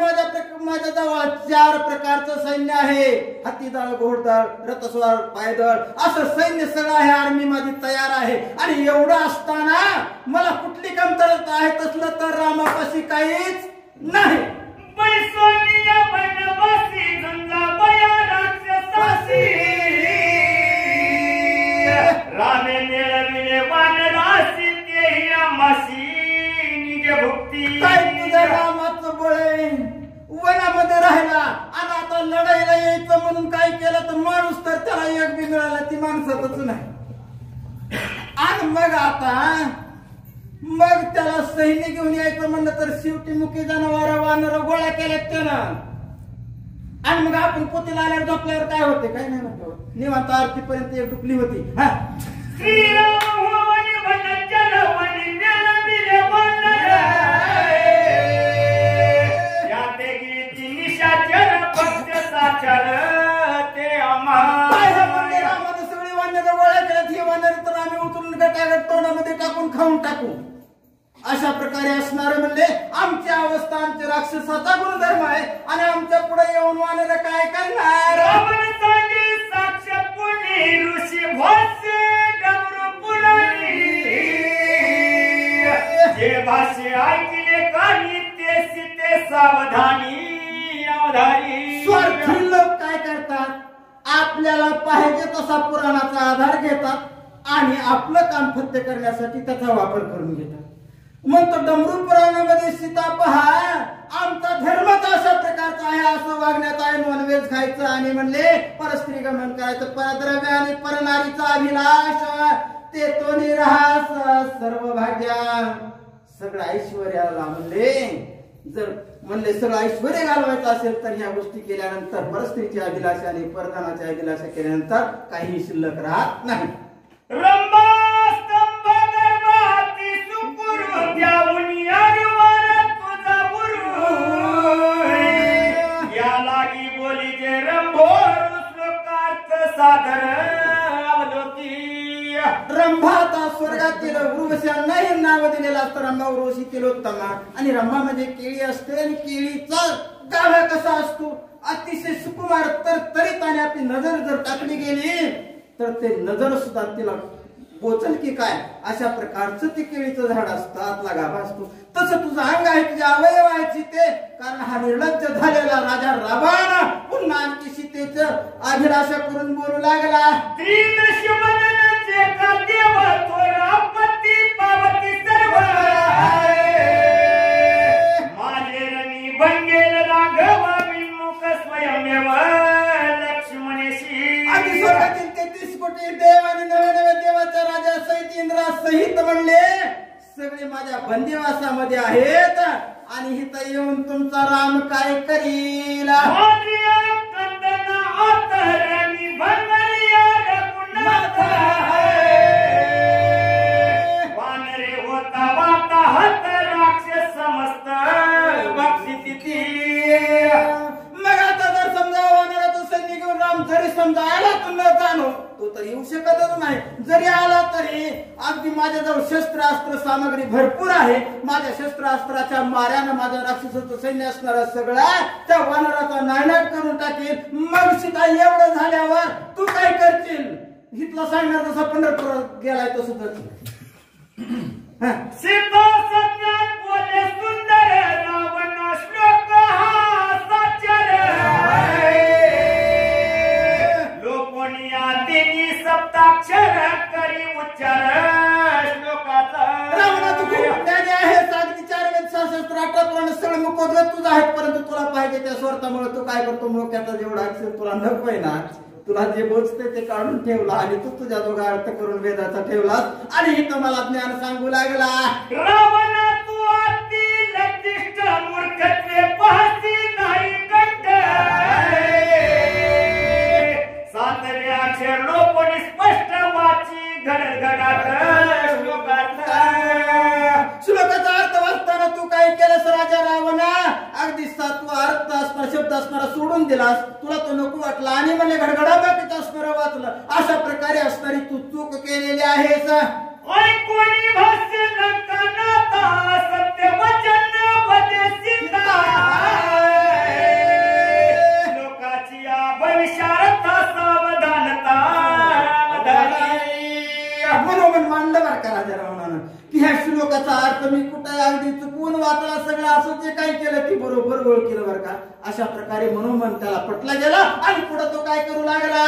माझ्या जवळ 4 प्रकारचं सैन्य आहे. हत्तीदळ, घोडदळ, रथस्वार, पायदळ असं सैन्य सगळं आहे. आर्मी माझी तयार आहे. आणि एवढं असताना मला कुठली कमतरता आहे तसलं तर रामापाशी काहीच नाही. बैसोनिया बनवासी झंझा बया राक्षसासी, रामे मिळविले वानरासी तेही आमासी निजे भुक्ती. काय तुझ्या रामाचं बळ आहे? वनामध्ये राहिला आणि आता लढाईला यायचं म्हणून काय केलं तर माणूस तर त्याला एक बी मिळाला ती माणसातच नाही. आणि मग त्याला सैन्य घेऊन यायचं म्हणलं तर शेवटी मुखी जनावर वानर गोळा केल्यात त्यानं. आणि मग आपण पोतीला आल्यावर झोपल्यावर काय होते काय नाही म्हणतो निवांत आरतीपर्यंत एक डुकली होती. हा सगळी वानर गोळा केल्यात. ही वानर तर आम्ही उचलून गटागट तोंडामध्ये टाकून खाऊन टाकू. अशा प्रकारे असणार म्हणजे आमची अवस्था आमच्या राक्षसाचा गुणधर्म आहे आणि आमच्या पुढे येऊन वानर काय करणार. साक्षात पुणे ऋषी भाष्य डमरू पुराणी जे भाष्य ऐकले काही ते सीते सावधानी अवधानी. स्वार्थी लोक काय करतात आपल्याला पाहिजे तसा पुराणाचा आधार घेतात आणि आपलं काम फत्ते करण्यासाठी त्याचा वापर करून घेतात. मग तो डमरू पुराणामध्ये सीता पहा आमचा धर्मच अशा प्रकारचा आहे असं वागण्यात आहे. नॉनव्हेज खायचं आणि म्हणले परस्त्री गमन करायचं. परद्रव्य आणि परनारीचा अभिलाष ते तो निरास सर्व भाग्या सगळं ऐश्वर्याला म्हणले सगळं ऐश्वर्य घालवायचं असेल तर ह्या गोष्टी केल्यानंतर परस्त्रीची अभिलाषा आणि परदानाची अभिलाषा केल्यानंतर काही शिल्लक राहत नाही. रंभा आता स्वर्गातील उर्वश्यांना हे नाव दिलेलं असतं. रंभा उर्वशी तिलोत्तमा आणि रंभा म्हणजे केळी असते आणि केळीचा गाभा कसा असतो अतिशय सुकुमार तर तरी आणि आपली नजर जर टाकली गेली तर ते नजर सुद्धा तिला पोचल की काय अशा प्रकारचं ते केळीचं झाड असतं. आतला गाभा असतो. तसं तुझं अंग आहे तुझे अवयव आहे ते कारण हा निर्लज्ज झालेला राजा रावण पुन्हा आणखी सीतेचं अभिलाषा करून बोलू लागला. स्वर्गातील 33 कोटी देव आणि नव्या देवाच्या राजा सहित इंद्रा सहित म्हणले सगळे माझ्या बंदिवासामध्ये आहेत आणि इथं येऊन तुमचा राम काय करील. येऊ शकतच नाही. जरी आला तरी अगदी माझ्याजवळ शस्त्रास्त्र सामग्री भरपूर आहे. माझ्या शस्त्रास्त्राच्या माऱ्यानं माझ्या राक्षसाचं सैन्य असणारा सगळा त्या वानराचा नायनाट करून टाकेल. मग सीता एवढं झाल्यावर तू काय करशील हितला सांगणार तसा पंढरपूर गेलाय तसं सीता सज्ञान बोले सुंदर रावण श्लोक हा साचर लोकोनिया देवी सप्ताक्षर करी उच्चार श्लोकाचा. रावणा तू खूप ज्ञानी आहेस. अगदी 4 वेद 6 शस्त्र 18 पुराण सगळं मुकोदलं तुझं आहे परंतु तुला पाहिजे त्या स्वार्थामुळे तू काय करतो मोक्याचा जेवढा अक्षर तुला नकोय ना तुला जे बोचते ते काढून ठेवला आणि तू तुझ्या दोघा अर्थ करून वेदाचा ठेवलास आणि इथं मला ज्ञान सांगू लागला. रावणा तू अति लज्जिष्ट मूर्खत्वे पाहती नाही कंठ 7 अक्षर लोकोनी स्पष्ट वाची घडघडाट श्लोकाचा अर्थ वाचताना तू काय केलंस राजा रावणा अगदी 7वा अर्थ असणारा शब्द असणारा सोडून दिलास. तुला तो नको वाटला आणि मला घडघडा बाकीचं असणारं वाचलं. अशा प्रकारे असणारी तू चूक केलेली आहेस. कोणी भाष्य नाता सत्य वचन वदे सीता लोकाची भविष्यार्थ सावधानता बरोबर मानलं बरं का राजा रावणानं की ह्या श्लोकाचा अर्थ मी कुठे अगदी चुकून वाचला सगळं असं जे काही केलं ते बरोबर ओळखलं बरं का. अशा प्रकारे मनोमन त्याला पटला गेला आणि पुढे तो काय करू लागला.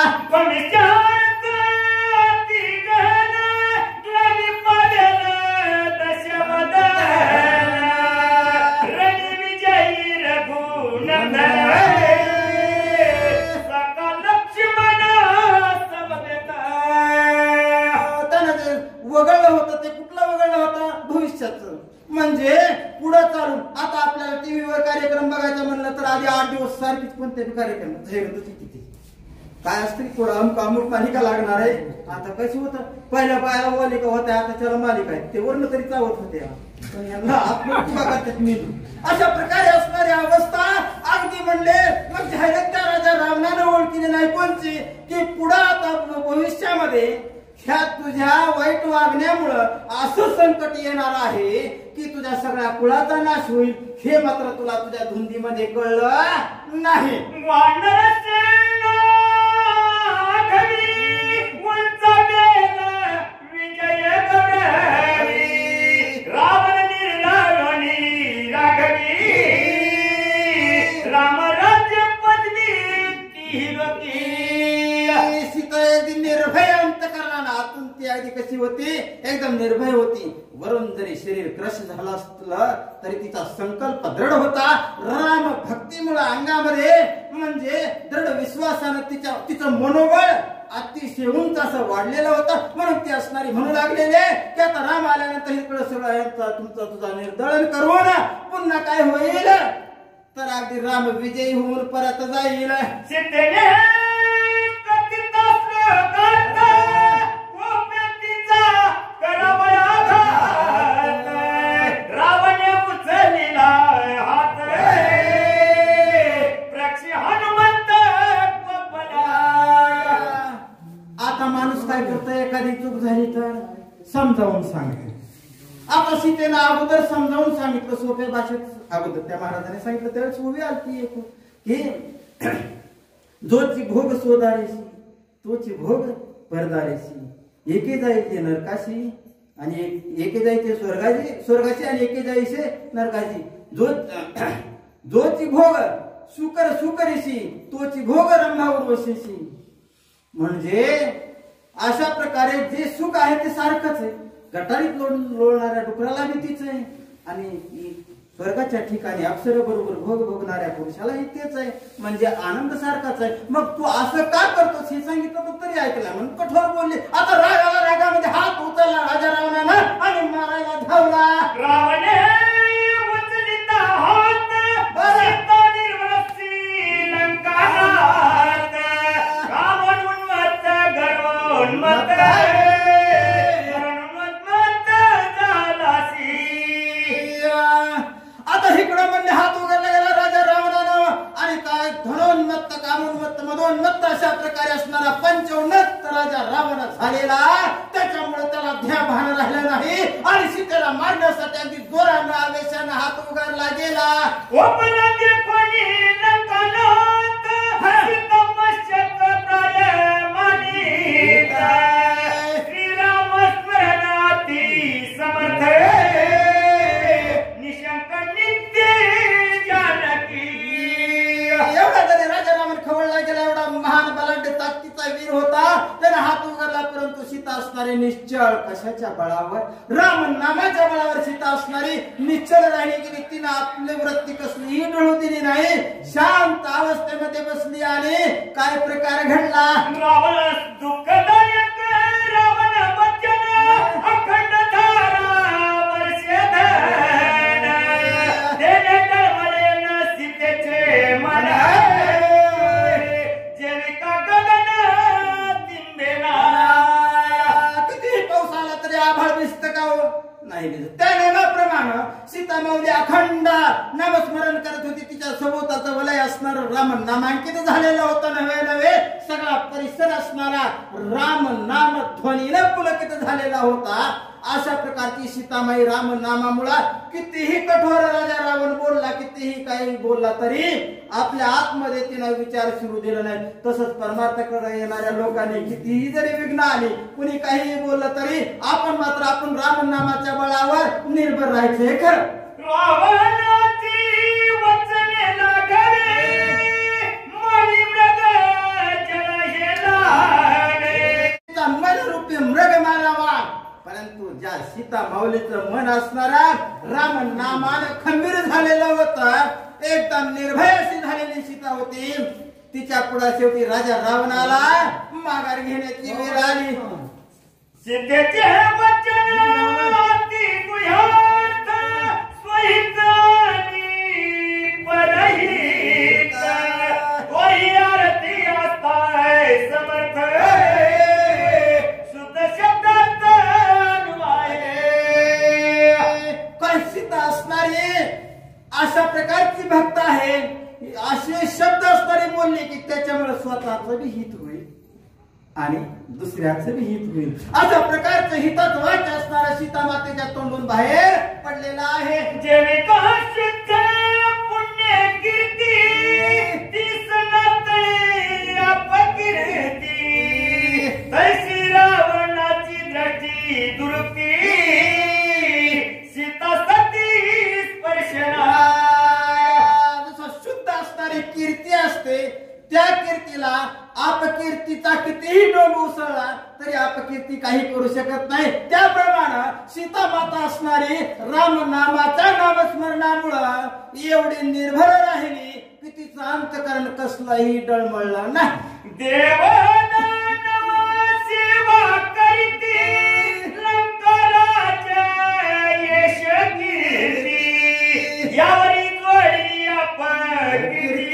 सारखीच कोणत्या कार्यक्रमात जाहिरात होती किती काय असते पुढं अमुक मालिका लागणार आहे. आता कशी होतं पहिल्या बायाला मालिका होत्या आता त्याला मालिका आहे ते वर्ण तरी चावत होते पण यांना आत्महत्या करतात मी अशा प्रकारे असणारी अवस्था अगदी म्हणले मग जाहिरात त्या राजा रावणानं ओळखली नाही कोणची की पुढं आता भविष्यामध्ये ह्या तुझ्या वाईट वागण्यामुळं असं संकट येणार आहे की तुझ्या सगळ्या कुळाचा नाश होईल हे मात्र तुला तुझ्या धुंदीमध्ये कळलं नाही. कशी होती एकदम निर्भय होती. वरून जरी शरीर क्रश झालं असलं तरी तिचा संकल्प दृढ होता. राम भक्तीमुळे अंगामध्ये म्हणजे दृढ विश्वासानं तिचं मनोबळ अतिशय उंच असं वाढलेलं होतं. म्हणून ती असणारी म्हणू लागलेले की आता राम आल्यानंतर इकडं सगळं यांचा तुझा निर्दळन करून पुन्हा काय होईल तर अगदी राम विजयी होऊन परत जाईल. आता माणूस काय करतो एखादी चूक झाली तर समजावून सांगतो. आता सीतेनं अगोदर समजावून सांगितलं सोप्या भाषेत अगोदर त्या महाराजांनी सांगितलं त्यावेळेस उभी आलती की जोची भोग सोदारेशी तोची भोग परदारेशी एके जायचे नरकाशी आणि एके जायचे स्वर्गाची आणि एके जायचे नरकाशी. जोची भोग सुकरेशी तोची भोग रंभावरवशीशी. म्हणजे अशा प्रकारे जे सुख आहे ते सारखंच आहे. गटारीत लोळणाऱ्या डुकराला बी तीच आहे आणि स्वर्गाच्या ठिकाणी अक्षर बरोबर भोग भोगणाऱ्या पुरुषालाही तेच आहे. म्हणजे आनंद सारखाच आहे. मग तू असं का करतोस हे सांगितलं तरी ऐकलं म्हणून कठोर बोलले. आता रागामध्ये हात उचलला राजा रावणानं आणि मारायला धावला. रावणे आता इकडं म्हणले हात उघडला गेला राजा रावणानं आणि काय धनोन्मत्त कामोन्मत्त मदोन्मत्त अशा प्रकारे असणारा पंचोन्नत राजा रावण झालेला. त्याच्यामुळे त्याला ध्यान भान राहिलं नाही आणि सीतेला मारण्यासाठी अगदी जोरानं आवेशानं हात उघडला गेला. असणारे निश्चळ कशाच्या बळावर राम नामाच्या बळावर सीता असणारी निश्चल राहिली गेली. तिनं आपली वृत्ती कसलीही डळू दिली नाही. शांत अवस्थेमध्ये बसली आणि काय प्रकार घडला. रावण दुःखदायक रावण वचन अखंड धारा वर्षेधन देणे डळमळेन सीतेचे मन जेविका गगन तिंबेना. आभाळ दिसत का हो नाही दिसत. त्या नेमाप्रमाणे सीता माऊली अखंड नामस्मरण करत होती. तिच्या सभोवताचं वलय असणार राम नामांकित झालेलं होतं. नवे सगळा परिसर असणारा राम नाम ध्वनीने पुलकित झालेला होता. अशा प्रकारची सीतामाई राम नामामुळे कितीही कठोर राजा रावण बोलला कितीही काही बोलला तरी आपल्या आतमध्ये तिनं विचार सुरू दिला नाही. तसंच परमार्थाकडे येणाऱ्या लोकांनी कितीही जरी विघ्न आली कुणी काहीही बोललं तरी आपण मात्र आपण राम नामाच्या बळावर निर्भर राहायचंय खरं. रावणाची वचने लागले मणी मृग जलहेला मनरूपी मृग मारावा. परंतु ज्या सीता माऊलीचं मन असणारा राम नामानं खंबीर झालेलं होतं. एकदम निर्भय अशी झालेली सीता होती. तिच्या पुढे शेवटी राजा रावणाला माघार घेण्याची वेळ आली. सीतेचे वचन अति गुह्यार्थ स्वहित आणि परहित आहे असे शब्द असणारे बोलले की त्याच्यामुळे स्वतःचं बी हित होईल आणि दुसऱ्याचं बी हित होईल. अशा प्रकारचं हिताचं वाक्य असणारा सीता मातेच्या तोंडून बाहेर पडलेला आहे. जेवे शुद्ध पुण्य कीर्ती ती सनातनी अपकीर्ती तैसी रावणाची दृष्टी दुरुक्ती सीता सती स्पर्शना. जसं शुद्ध असणारी कीर्ती असते त्या कीर्तीला अपकीर्तीचा कितीही डोंब उसळला तरी अपकीर्ती काही करू शकत नाही. त्याप्रमाणे सीता माता असणारी राम नामाच्या नामस्मरणामुळं एवढी निर्भर राहिली की तिचं अंतकरण कसलाही डळमळला नाही. देवाना सेवा करती लंकाराच्या यश कीर्ती यावरी जोडी अपकीर्ती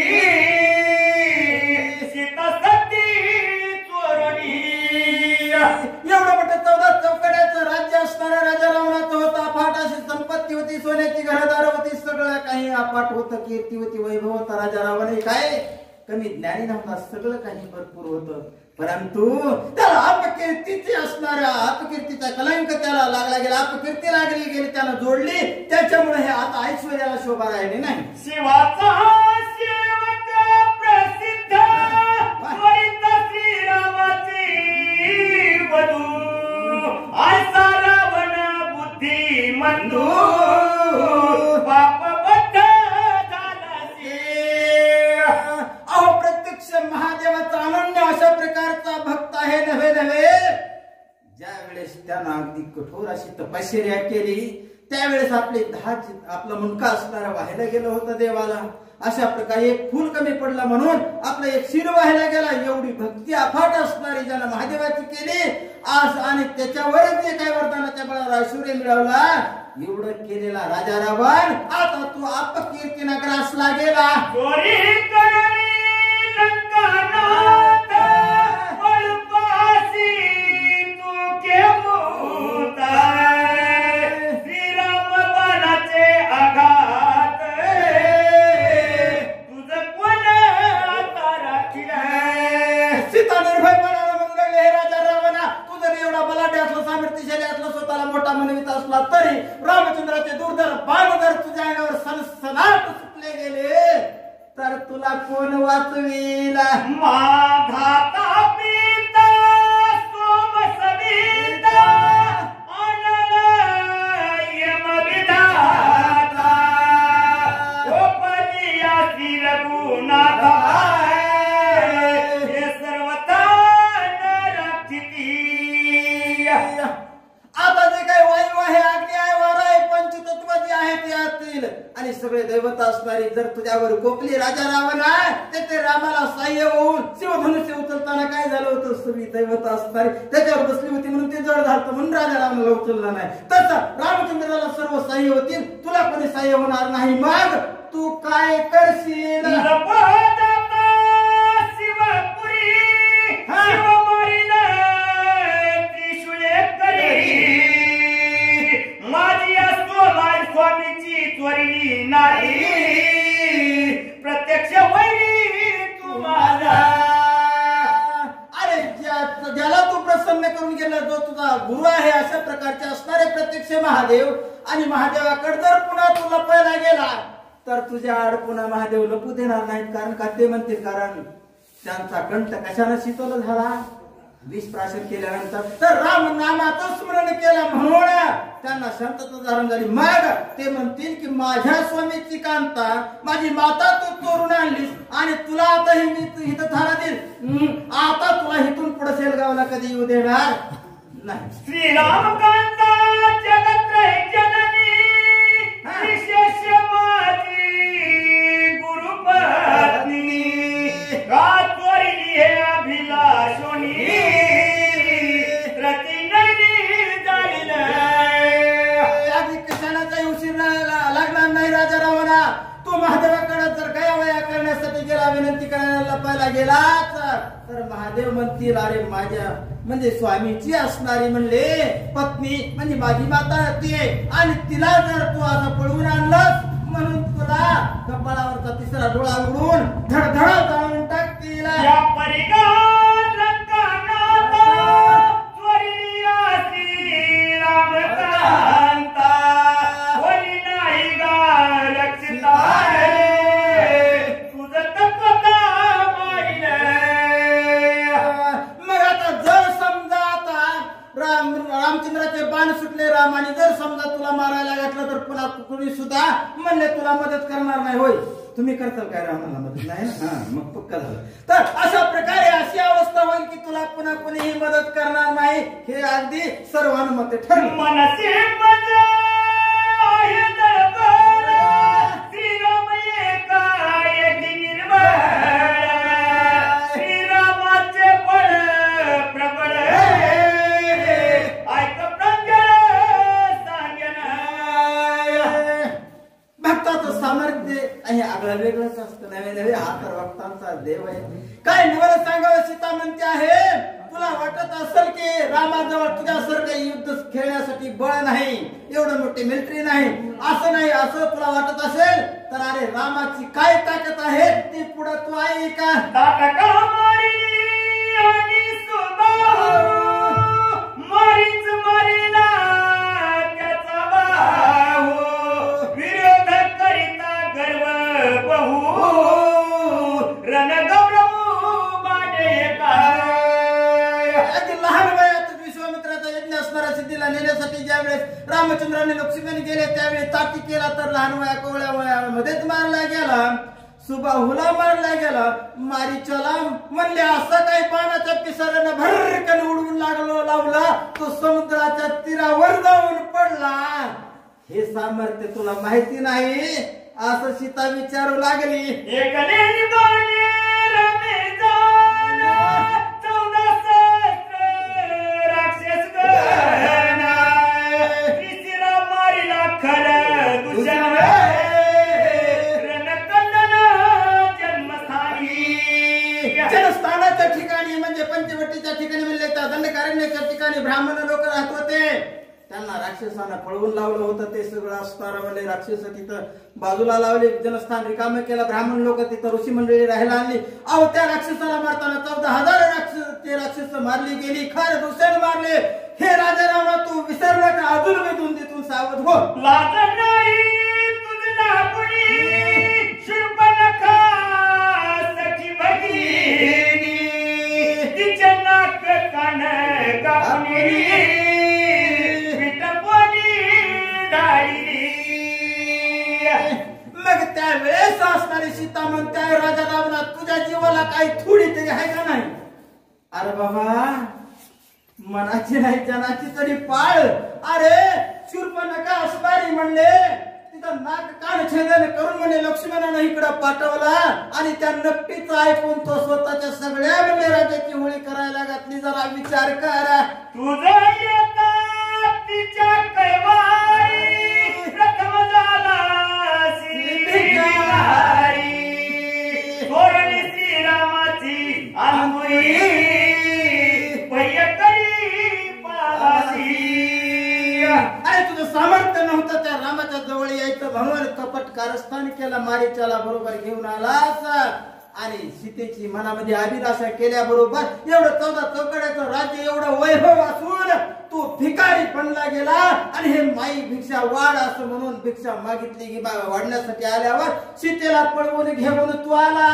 सीता सती चोरणी. एवढं मोठं 14 चौकड्याचं राज्य असणाऱ्या राजा रावणाचं होतं. अफाट अशी संपत्ती होती, सोन्याची घरदार होती, सगळं काही अफाट होतं, कीर्ती होती, वैभव होता. राजा रावण काय कमी ज्ञानी नव्हता, सगळं काही भरपूर होतं. परंतु त्याला अपकीर्तीचे असणाऱ्या अपकीर्तीचा कलंक त्याला लागला गेला, अपकीर्ती लागली गेली, त्याला जोडली. त्याच्यामुळे हे आता ऐश्वर्याला शोभा राहिली नाही. शिवाचा सेवक प्रसिद्ध त्वरित श्रीरामाची वधू असा रावण बुद्धिमंदू पापबद्ध झाला. अहो प्रत्यक्ष महादेवाचा अनन्य अशा प्रकारचा भक्त आहे नव्हे नव्हे. ज्या वेळेस त्यानं अगदी कठोर अशी तपश्चर्या केली त्यावेळेस आपला मुंडका असणारा वाहायला गेलं होतं देवाला. अशा प्रकारे एक फूल कमी पडला म्हणून आपलं एक शिर वाहायला गेला. एवढी भक्ती अफाट असणारी ज्यानं महादेवाची केली आज आणि त्याच्यावरच जे काही वरदानाच्या बळावर ऐश्वर्य मिळवला एवढं केलेला राजा रावण आता तू अपकीर्तीनं ग्रासला गेला. चोरी करणी लंकानाथ पळपासी तू केमुता श्रीराम बाणाचे आघात तुझं कोण आता राखील. सीता निर्भयपणाला म्हणू लागले हे राजा रावणा तू जर एवढा बलाढ्य असला सामर्थ्यशाली असला स्वतःला मोठा म्हणवित असला तरी रामचंद्राचे दुर्धर बाण जर तुझ्या अंगावर सनसनाट सुटले गेले तर तुला कोण वाचवील. माघाता पिता सोम सविता अनल यमविधाता गोपनिया श्री रघुनाथा हे सर्वथा नरक्षिती. आता जे काही वायू आहे अग्नी आहे वारा आहे पंचतत्व जे आहे ते असतील आणि सगळे दैवत असणारी जर तुझ्यावर कोपली राजा रावण आहे ते रामाला सहाय्य होऊन शिवधनुष्य उचलताना काय झालं होतं सगळी दैवत असणारी त्याच्यावर बसली होती म्हणून ते जड झालं म्हणून राजा रावणाला उचलला नाही. तसं रामचंद्राला सर्व सहाय्य होतील तुला कोणी सहाय्य होणार नाही. मग तू काय करशील. शिवपुरी शिवमारील त्रिशूळे करी माझी असतो माझ स्वामीची त्वरिणी नारी प्रत्यक्ष वैरी तू माझा. अरे ज्याला तू प्रसन्न करून गेला जो तुझा गुरु आहे अशा प्रकारचे असणारे प्रत्यक्ष महादेव आणि महादेवाकडे जर पुन्हा तू लपायला गेला तर तुझ्या आड पुन्हा महादेव लपू देणार नाहीत. कारण का ते म्हणतील कारण त्यांचा कंठ कशाला शीतल झाला विष प्राशन केल्यानंतर तर राम नामाचं स्मरण केलं म्हणून त्यांना शांतता धारण झाली. मग ते म्हणतील की माझ्या स्वामीची कांता माझी माता तू चोरून आणलीस आणि तुला आता मी इथं थारा देईल. आता तुला इथून पुढे शेलगावला कधी येऊ देणार नाही. श्रीराम कांता जगत्रय जननी विशेष माझी गुरुपत्नी कात्वरिणी हे अभिलाषोनी प्रतिनयनी जाईल. आधी कशाला उशीर लागणार नाही राजा रावणा. तू महादेवाकडे जर गयावया करण्यासाठी गेला विनंती करायला लपायला गेलाच तर महादेव म्हणतील अरे माझ्या म्हणजे स्वामीची असणारी म्हणले पत्नी म्हणजे माझी माता ती आणि तिला जर तू आता पळवून आणलास म्हणून तुला कपाळावरचा तिसरा डोळा उडून धडधड जाळून टाकतील. या परिगात रंकानाता त्वरियासी रामकांता कोणी नाही गा रक्षिता तुझं तत्वता मारिले. मग आता जर समजा आता रामचंद्राचे बाण सुटले रामाने जर समजा तुला मारायला घातलं तर पुन्हा कुणी सुद्धा म्हणले तुला मदत करणार नाही. होय तुम्ही करताल काय रामाला मदत नाही ना? हा मग पक्का झालं. तर अशा प्रकारे अशी अवस्था होईल की तुला पुन्हा कोणीही मदत करणार नाही. हे अगदी सर्वानुमते ठरलं. मनसे मजा आहे दळबळ श्रीराम एका एकी निर्बळ श्रीरामाचे बळ प्रबळ ऐक प्रांजळ सांगेन. भक्ताचं सामर्थ्य हे आगळं वेगळंच असतं. नवे नवे हा तर भक्तांचा देव आहे. काय नवल सांगावं सीता म्हणते आहे तुला वाटत असेल की रामाजवळ तुझ्यासारखं युद्ध खेळण्यासाठी बळ नाही, एवढं मोठी मिलिटरी नाही, असं नाही. असं तुला वाटत असेल तर अरे रामाची काय ताकद आहे ती पुढे तू ऐका. ताटका मारी आणि सुबाहू मारीच मारिला त्याचा बाहू विरोध करिता गर्व बहु रणगौरव बाणे लहान वयात विश्वामित्राचा यज्ञ असणाऱ्या सिद्धीला नेण्यासाठी ज्यावेळेस रामचंद्राने लक्ष्मण गेले त्यावेळी ताटी केला तर लहान वया कोवळ्या वयामध्येच मारला गेला. सुबाहूला मारला गेला. मारीच्याला म्हणले असं काही पाण्याच्या पिसाऱ्यानं भरकन उडवून लावला तो समुद्राच्या तीरावर जाऊन पडला. हे सामर्थ्य तुला माहिती नाही असं सीता विचारू लागली. एकलेनी बाणे रमे जाण 14 सहस्र राक्षस गण तिसरा मारिला खरं दुषण रणकंदन जन्मस्थानी. जनस्थानाच्या ठिकाणी म्हणजे पंचवटीच्या ठिकाणी म्हणले त्या दंडकारण्याच्या ठिकाणी ब्राह्मण लोक राहत होते. त्यांना राक्षसांना पळवून लावलं होतं. ते सगळं असणारं म्हणजे राक्षस तिथं बाजूला लावले. जनस्थान रिकाम केलं. ब्राह्मण लोक तिथं ऋषी मंडळी राहायला आणली. अहो त्या राक्षसाला मारताना 14,000 राक्षस मारली गेली. खर दुसऱ्याने मारले. हे राजा रामा तू विसरला का? अजून वेधून तिथून सावध हो. लाज नाही तुझला कुणी शूर्पणखा सखी भगिनी तिचे नाक कान कापुनी मग त्यावेळेस असणारी सीता म्हणते राजा रावणा तुझ्या जीवाला काही थोडी तरी आहे का नाही? अरे बाबा मनाची नाही जनाची तरी पाळ. अरे शूर्पणखा असणारी म्हणले तिथं नाक कान छेदन करून म्हणे लक्ष्मणानं इकडं पाठवला आणि त्या नक्कीच ऐकून तो स्वतःच्या सगळ्या म्हणजे राजाची होळी करायला घातली. जरा विचार कर. तुझं येता तिच्या कैवारी प्रथम झाला थोरली श्रीरामाची आंबुरी पैयकरी पालासी. अरे तुझं सामर्थ्य नव्हतं त्या रामाच्या जवळ यायचं म्हणून कपट कारस्थान केला. मारीच्याला बरोबर घेऊन आलास आणि सीतेची मनामध्ये अभिलाषा केल्याबरोबर एवढं 14 चौकड्याचं राज्य एवढं वैभव असून तू भिकारी बनला गेला आणि हे माई भिक्षा वाढ असं म्हणून भिक्षा मागितली की वाढण्यासाठी आल्यावर सीतेला पळवून घेऊन तू आला.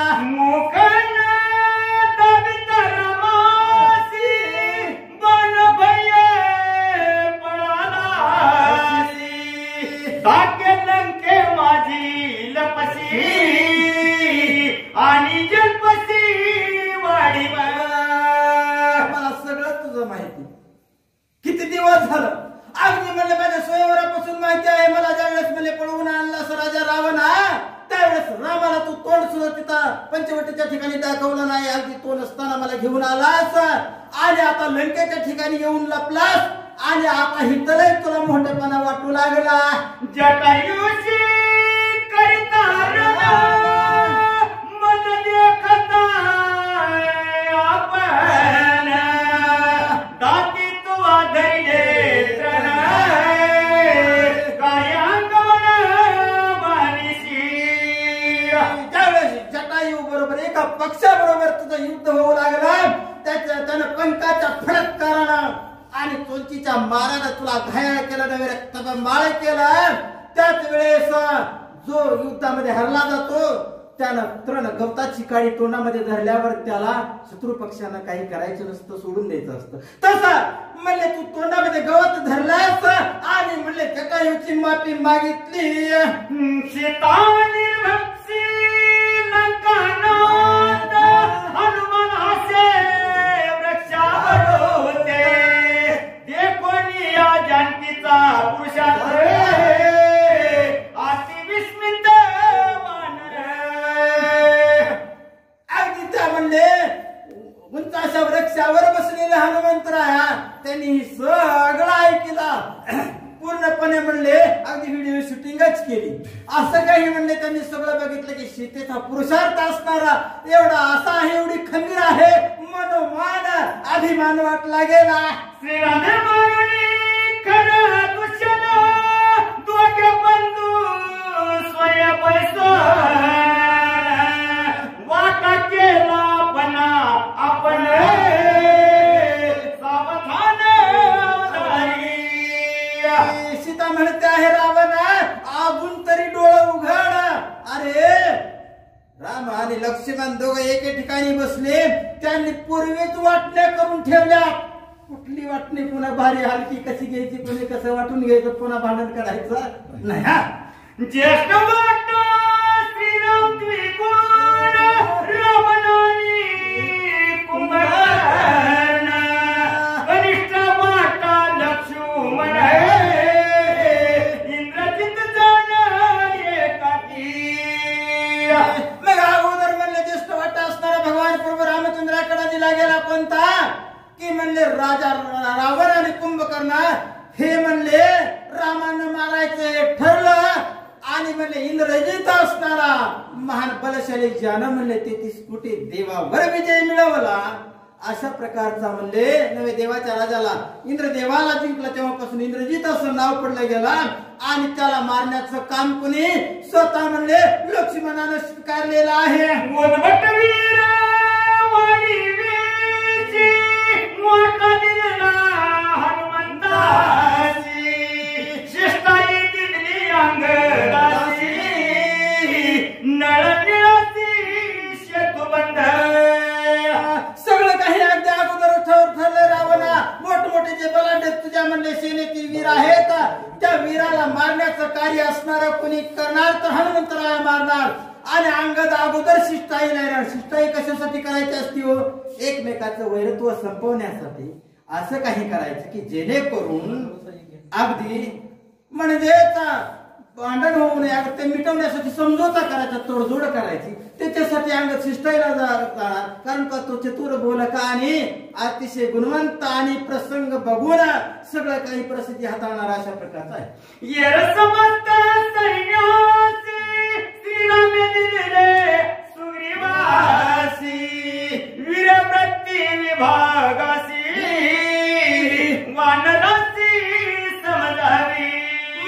लंके माझी लपसी आणि जलपसी वाडी. मला सगळं तुझं माहिती. किती दिवस झालं अगदी म्हणले माझ्या स्वयंवरापासून माहिती आहे. मला ज्यावेळेस मला पळवून आणला राजा रावण त्यावेळेस रामाला तू तोंड सुद्धा तिथं पंचवटीच्या ठिकाणी दाखवलं नाही. अगदी तो नसताना मला घेऊन आलास आणि आता लंकेच्या ठिकाणी येऊन लपलास आणि आता हितलय तुला मोठेपणा वाटू लागला. जटायुषी करिता मन देखता आपण दाती तू आधैले तण कायांगण मानिस एका पक्षाबरोबर तुझं युद्ध होऊ लागलं, त्यानं पंखाच्या फडकारानं आणि चोचीच्या मारानं तुला घायल केलं, नव्हे रक्तबंबाळ केलं. त्याच वेळेस जो युद्धामध्ये हरला जातो त्यानं तृण गवताची काळी तोंडामध्ये धरल्यावर त्याला शत्रू पक्षानं काही करायचं नसतं, सोडून द्यायचं असतं. तसं म्हणले तू तोंडामध्ये गवत धरलास आणि म्हणले जटायूची माफी मागितली. सीतानी भक्सी लंकानाथ हनुमान हसे वृक्षावर होते, ते कोणी या जानकीचा पुरुषार्थ अति विस्मित म्हणले. उंच अशा वृक्षावर बसलेले हनुमंतराया त्यांनी सगळं ऐकलं पूर्णपणे. म्हणले अगदी व्हिडिओ शूटिंगच केली. असं काही म्हणले त्यांनी सगळं बघितलं की सीतेचा पुरुषार्थ असणारा एवढा असा आहे, एवढी खंबीर आहे, मनोमान अभिमान वाटला गेला. श्रीरामे मारुनी खरं दुष्यन दोघे बंधू स्वयं पैसा वाटा केला पण आपण सावधान झाली. सीता म्हणते आहे रावण अजून तरी डोळं उघड. अरे राम आणि लक्ष्मण दोघं एके ठिकाणी बसले. त्यांनी पूर्वीच वाटण्या करून ठेवल्या. कुठली वाटणी पुन्हा भारी हलकी कशी घ्यायची, पुणे कसं वाटून घ्यायचं, पुन्हा भांडण करायचं नाही. ज्येष्ठ वाट श्रीराम द्विगुण रावणानी कुंभकर्ण, कनिष्ठ वाटा लक्ष्मण इंद्रजित जाण एकाकी. मग अगोदर म्हणले ज्येष्ठ वाटा असणारा भगवान प्रभू रामचंद्राकडे दिला गेला कोणता की म्हणले राजा रावण आणि कुंभकर्ण. हे म्हणले रामानं मारायचं ठरलं आणि म्हणले इंद्रजित असणारा महान बलशाली ज्यानं म्हणले 33 कोटी देवावर विजय मिळवला. अशा प्रकारचा म्हणले नवे देवाच्या राजाला इंद्रदेवाला जिंकला तेव्हापासून इंद्रजित असं नाव पडलं गेला. आणि त्याला मारण्याचं काम कोणी स्वतः म्हणले लक्ष्मणानं स्वीकारलेलं आहे. उद्भटवीर वाणी वीरची मोठा दिलेला हनुमंताची, शिष्टाई दिली अंगराची, नळनिळाची शेतुबंध. सगळं काही अगदी अगोदर ठरलं रावणा. मोठमोठे जे बलाढ्य तुझ्या म्हणले सेनेतील वीर आहेत त्या वीराला मारण्याचं कार्य असणार कोणी करणार तर हनुमंतराया मारणार. आणि अंगद अगोदर शिष्टाई नाही. शिष्टाई कशासाठी करायची असती हो? एकमेकाचं वैरत्व संपवण्यासाठी. असं काही करायचं की जेणेकरून अगदी म्हणजे भांडण होऊ नये, ते मिटवण्यासाठी समझोता करायचा, तोडजोड करायची. त्याच्यासाठी अंगद शिष्टाईला जाणार. कारण का तो चतुर बोलका आणि अतिशय गुणवंत आणि प्रसंग बघून सगळं काही परिस्थिती हाताळणार अशा प्रकारचा आहे. येर समस्त सैन्यासी श्रीरामे दिले सुग्रीवासी, वीरप्रती विभागासी वानरासी समजावी.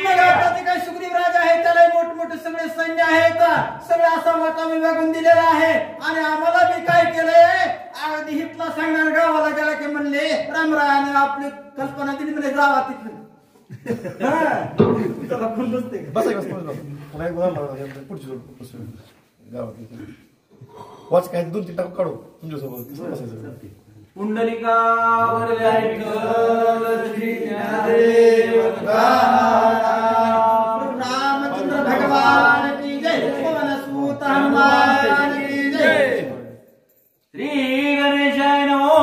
मग आता ते काय सुग्रीव राजा आहे त्याला मोठमोठे सगळे सैन्य आहेत, सगळं असा वाटा विभागून दिलेला आहे. आणि आम्हाला बी काय केलंय अगदी हितला सांगणार गावाला गेला की म्हणले रामरायाने आपली कल्पना दिली म्हणजे जावा तिथून. वाच काय 2-3 टाक काढू तुमच्यासोबत. पुंडलिकावर रामचंद्र भगवान की जय, पवन सूत हनुमान की जय. श्री गणेशाय नमो,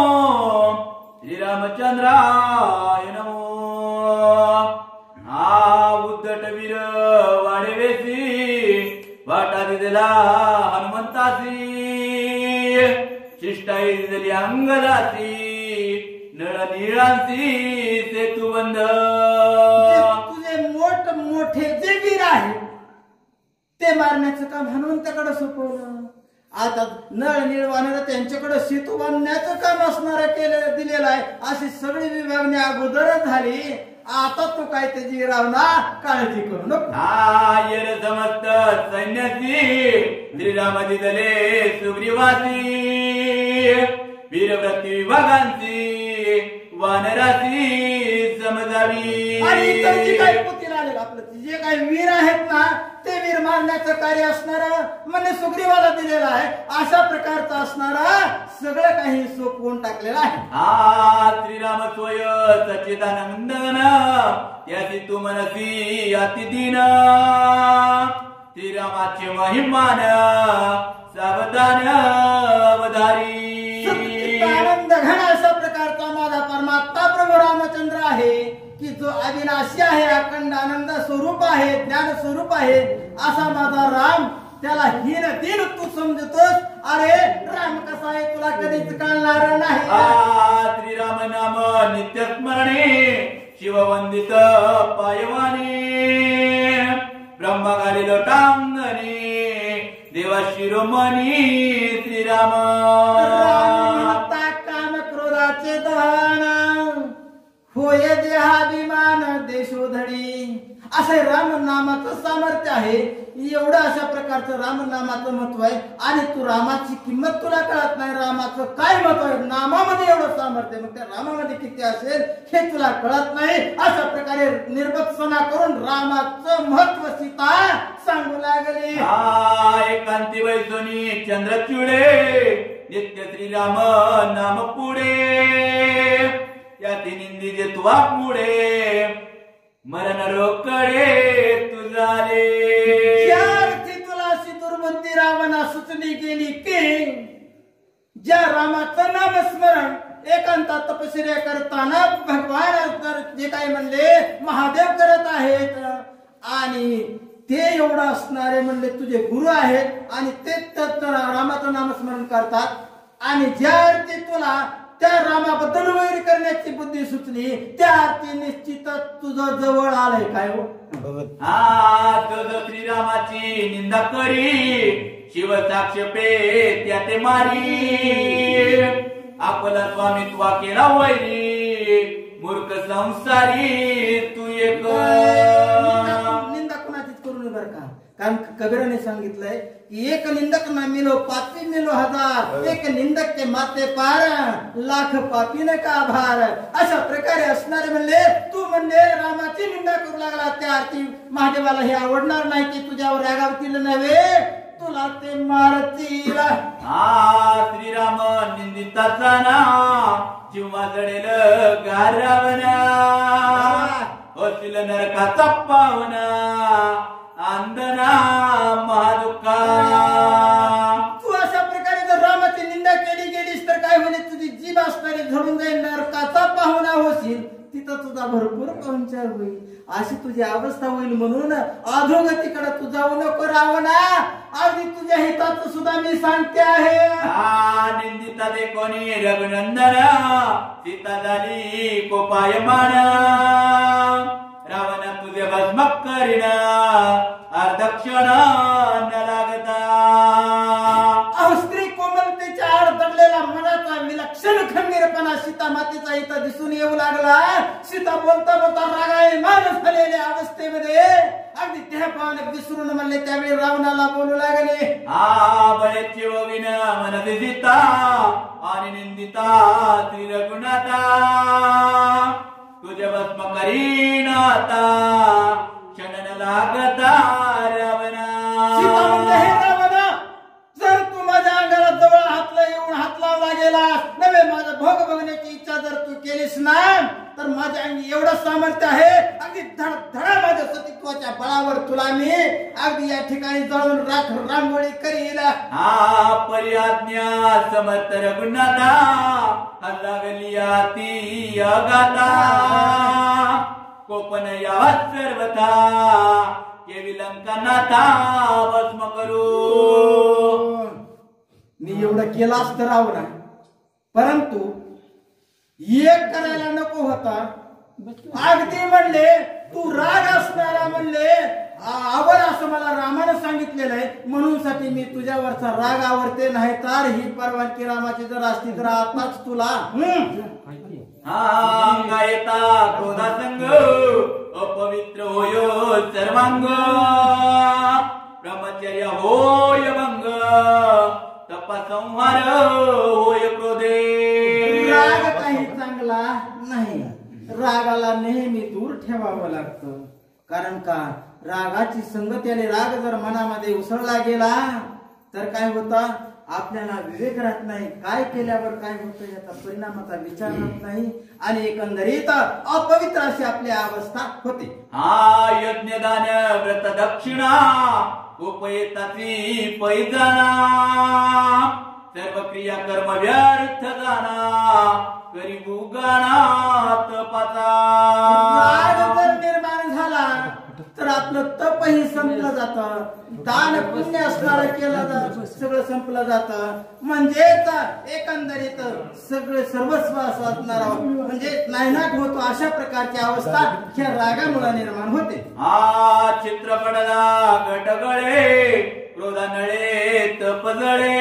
श्री रामचंद्राय नमो. हा उद्धट वीर वाडेवेसी वाटा दिलेला हनुमंतासी, शिष्टाई दिली अंगदासी, नळ निळांची सेतुबंध. तुझे मोठे जे वीर आहेत ते मारण्याचं काम हनुमंताकडे सोपवलं. आता नळ निर्वाणाला त्यांच्याकडे सेतू बांधण्याचं काम असणार दिलेलं आहे. अशी सगळी विभागणी अगोदरच झाली. आता तू काय त्याची रावणा काळजी करू नको. हा येर समस्त सैन्याची श्रीराम दिदले सुग्रीवासी वीरव्रती विभागांची वानराची समजावी. आणि इतर जे काही पोतीला आलेलं आपलं जे काही वीर आहेत ना ते वीर मारण्याचं कार्य असणार म्हणजे सुग्रीवाला दिलेलं आहे. अशा प्रकारचं असणारा सगळं काही सोपवून टाकलेलं आहे. हा श्रीराम सोय सच्चिदानंदन याची तू मनसी अतिदीन श्रीरामाचे महिमान सावधान अवधारी. आनंद घन अशा प्रकारचा माझा परमात्मा प्रभू रामचंद्र आहे की जो अविनाशी आहे, अखंड आनंद स्वरूप आहे, ज्ञान स्वरूप आहे असा माझा राम. त्याला हीन दिन तू समजतोस. अरे राम कसा आहे तुला कधीच कळणार नाही. श्रीराम नाम नित्य स्मरणे शिववंदित पायवाने ब्रह्मा घालील टांगणे देवा शिरोमणी श्रीराम. काम क्रोधाचे दहन होय देहाभिमान देशोधडी असे राम नामाचं सामर्थ्य आहे. एवढं अशा प्रकारचं राम नामाचं महत्व आहे. आणि तू रामाची किंमत तुला कळत नाही. रामाचं काय महत्व आहे नामामध्ये एवढं सामर्थ्य मग त्या रामामध्ये किती असेल हे तुला कळत नाही. अशा प्रकारे निर्भत्सना करून रामाचं महत्व सीता सांगू लागली. एकांती वैसोनी चंद्रचूडे नित्य श्रीराम नाम पुढे याती निंदी जे तुवा पुढे मरण रोकडे तुझाले. तुला अशी दुर्बुद्धी रावणा सुचली गेली की ज्या रामाचं नामस्मरण एकांतात तपश्चर्या करताना भगवान जे काही म्हणले महादेव करत आहेत आणि ते एवढं असणारे म्हणले तुझे गुरु आहेत आणि ते रामाचं नामस्मरण करतात. आणि ज्या अर्थी तुला त्या रामाबद्दल वैर करण्याची बुद्धी सुचली त्या अर्थी निश्चितच तुझं जवळ आलंय. काय हो श्रीरामाची निंदा करी शिव साक्ष पे त्या ते मारी आपला स्वामित्वा केला वैरी मूर्ख संसारी तू एक. निंदा कोणाचीच करू नये बरं का. कारण कबीराने सांगितलंय की एक निंदक न मिलो पापी मिलो हजार एक निंदक के माते पार लाख पापी न का आभार. अशा प्रकारे असणारे म्हणले तू म्हणले रामाची निंदा करू लागला त्या अर्थी महादेवाला हे आवडणार नाही की तुझ्यावर रागावतील नव्हे तुला ते मारतील. श्रीराम निंदिताचा ना किंवा जडेल गारावना होतील नरकाचा पावना अंधना महादुःखा. तू अशा प्रकारे जर रामाची निंदा केली गेलीस तर काय होईल तुझी जीभ असणारी झडून जाईल नरकाचा पाहुणा होशील तिथं तुझा भरपूर पाहुणचार होईल. अशी तुझी अवस्था होईल. म्हणून अधोगतीकडे तू जाऊ नको रावणा. अगदी तुझ्या हिताचं सुद्धा मी सांगते आहे. निंदिता दे कोणी रघुनंदन सीता झाली कोपायमान रावण तुझे भस्म करीन अर्धक्षण न लागता. स्त्री कोमलतेच्या आड दडलेला मनाचा विलक्षण खंबीरपणा सीता मातेचा इथं दिसून येऊ लागला. सीता बोलता बोलता रागाने माणूस झालेल्या अवस्थेमध्ये अगदी देहभान विसरून म्हणले त्यावेळी रावणाला बोलू लागले. बळेची ओविन मनदी सीता आणि निंदिता श्री रघुनाथा तुझे भस्म करीन आता क्षण लागता रावणा. सीता म्हणते हे रावणा जर तू माझ्या अंगाला जवळ हातला येऊन हात लावला गेला नव्हे माझा भोग बघण्याची इच्छा जर तू केलीस ना तर माझ्या अंगी एवढं सामर्थ्य आहे अगदी धडा माझ्या सतीत्वाच्या बळावर तुला मी अगदी या ठिकाणी जळून राख रांगोळी करील. परिआज्ञा समर्थ रघुनाथा लागली ती अगाथा कोपन यावा सर्वथा केवी लंका नाथा भस्म करू. मी एवढं केलं असतं रावणा परंतु एक करायला नको होता. अगदी म्हणले तू राग असणारा म्हणले आवड असं मला रामानं सांगितलेलं आहे म्हणून साठी मी तुझ्यावरचा राग आवडते नाही तर ही परवानगी रामाची जर असती तर आताच तुला गायता क्रोधासंग अपवित्र होयो सर्वांग ब्रह्मचर्य होय भंग तपसंहार होय क्रोधे. राग काही चांगला नाही. रागाला नेहमी दूर ठेवावं लागतं. कारण का रागाची संगती आणि राग जर मनामध्ये उसळला गेला तर काय होतं, आपल्याला विवेक राहत नाही. काय केल्यावर काय होतं याचा परिणामाचा विचार होत नाही आणि एकंदरीत अपवित्र अशी आपली अवस्था होते. हा यज्ञदान व्रत दक्षिणा उपयेताची पैजाना सर्व क्रिया कर्म व्यर्थ जाना करी भुगाना तपाचा. राग जर निर्माण झाला तर आपलं तपही संपलं जातं. दान पुण्य असणारं केलं जातं, सगळं संपलं जातं. म्हणजेच एकंदरीत सगळे सर्वस्व असणारा म्हणजे नायनाट होतो. अशा प्रकारची अवस्था ह्या रागामुळे निर्माण होते. हा चित्रपटला गटगळे क्रोधानळे तपजळे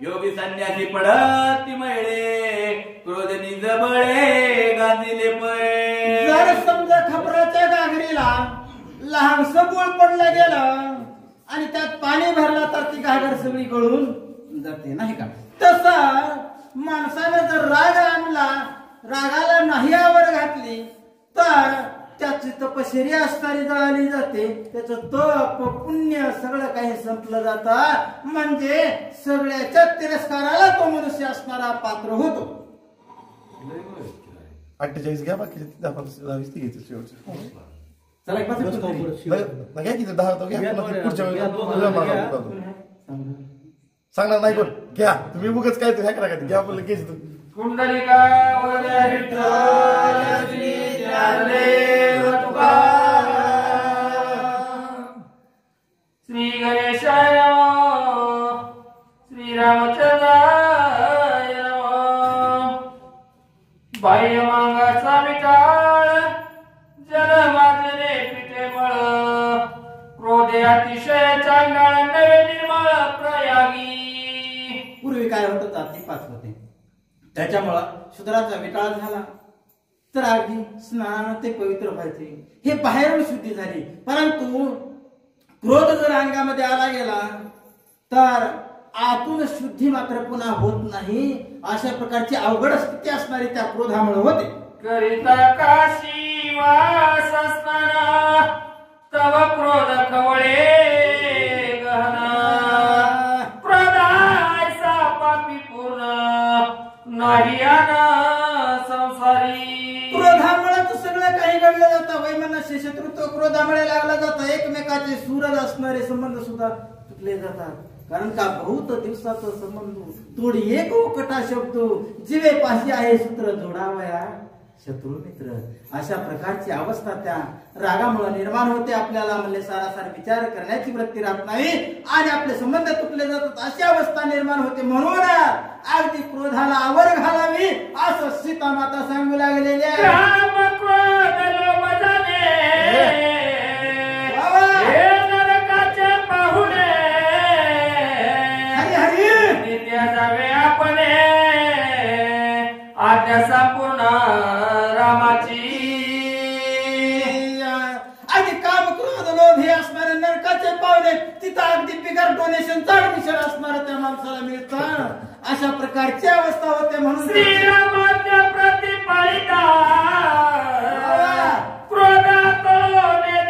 योगी संन्यासी पडती मळे क्रोध निजबळे गांधीले पै. जर समजा खपराच्या घागरीला लहानसं बोळ पडलं गेलं आणि त्यात पाणी भरलं तर ती घागर सगळी गळून जाते नाही का. तसं माणसाने जर राग आणला, रागाला नाहीयावर घातली तर त्याची तपश्चर्या असणारी जळाली जाते. त्याचं तप पुण्य सगळं काही संपलं जातं. म्हणजे सगळ्याच्या तिरस्काराला तो मनुष्य असणारा पात्र होतो. 48 घ्या, बाकीचे 10-20 घ्यायचे शेवटचे. चला एक पाच घ्या की 10 होतो घ्या. पुढच्या वेळेला सांगणार नाही कोण. घ्या तुम्ही उगाच काय ह्या करा घ्या आपण घ्यायची तुम्ही. कुंडलिका वरदे विठ्ठल श्री ज्ञानदेव तुकाराम. श्री गणेशाय श्री रामचंद्राय नमः. बाह्य मांगाचा विटाळ जन माजले पिठे मळ क्रोधे अतिशय चांगळ नवे निर्मळ प्रयागी. पूर्वी काय होतं, जातीपात होते. त्याच्यामुळं शूद्राचा विटाळ झाला तर अगदी स्नानानं ते पवित्र व्हायचे. हे बाहेरून शुद्धी झाली. परंतु क्रोध जर अंगामध्ये आला गेला तर आतून शुद्धी मात्र पुन्हा होत नाही. अशा प्रकारची अवघड स्थिती असणारी त्या क्रोधामुळे होते. करिता काशी वास असताना तव क्रोध खवळे गहना. क्रोधायचा पापी पूर्ण नाही संसारी. क्रोधामुळे तर सगळं काही घडलं जातं. वैमनस्य शत्रुत्व क्रोधामुळे लागलं जातं. एकमेकाचे सूरज असणारे संबंध सुद्धा तुटले जातात. कारण का बहुत दिवसाचा संबंध तोड एक ओकटा शब्द जीवे पाशी आहे सूत्र जोडावया शत्रू मित्र. अशा प्रकारची अवस्था त्या रागामुळे निर्माण होते. आपल्याला म्हणजे सारासार विचार करण्याची वृत्ती राहत नाही आणि आपले संबंध तुटले जातात. अशी अवस्था निर्माण होते. म्हणून अगदी क्रोधाला आवर घालावी असं सीता माता सांगू लागलेली आहे. जावे आपण आज्ञा संपूर्ण रामाची. अगदी काम क्रोध लोभ हे असणारे नरकाचे पावले तिथं अगदी बिगर डोनेशनचं ऍडमिशन असणार त्या माणसाला मिळतं. अशा प्रकारची अवस्था होते. म्हणून श्रीरामाच्या प्रतिपालिता क्रोधात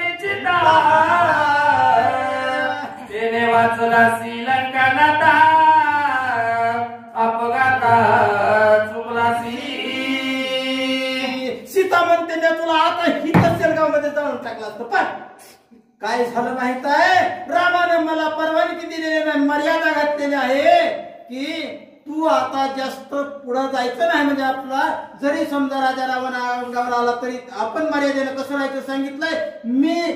निचिता तेने वाचला श्रीलंका नाता अपघाता चुकलासी. सीता म्हणते मी तुला आता हिथं सेलगाव मध्ये जाऊन टाकला असतं. पण काय झालं माहित आहे, रामानं मला परवानगी दिलेली नाही, मर्यादा घातलेली आहे की तू आता जास्त पुढे जायचं नाही. म्हणजे आपला जरी समजा राजा रावण अंगावर आला तरी आपण मर्यादेनं कसं राहायचं सांगितलंय. मी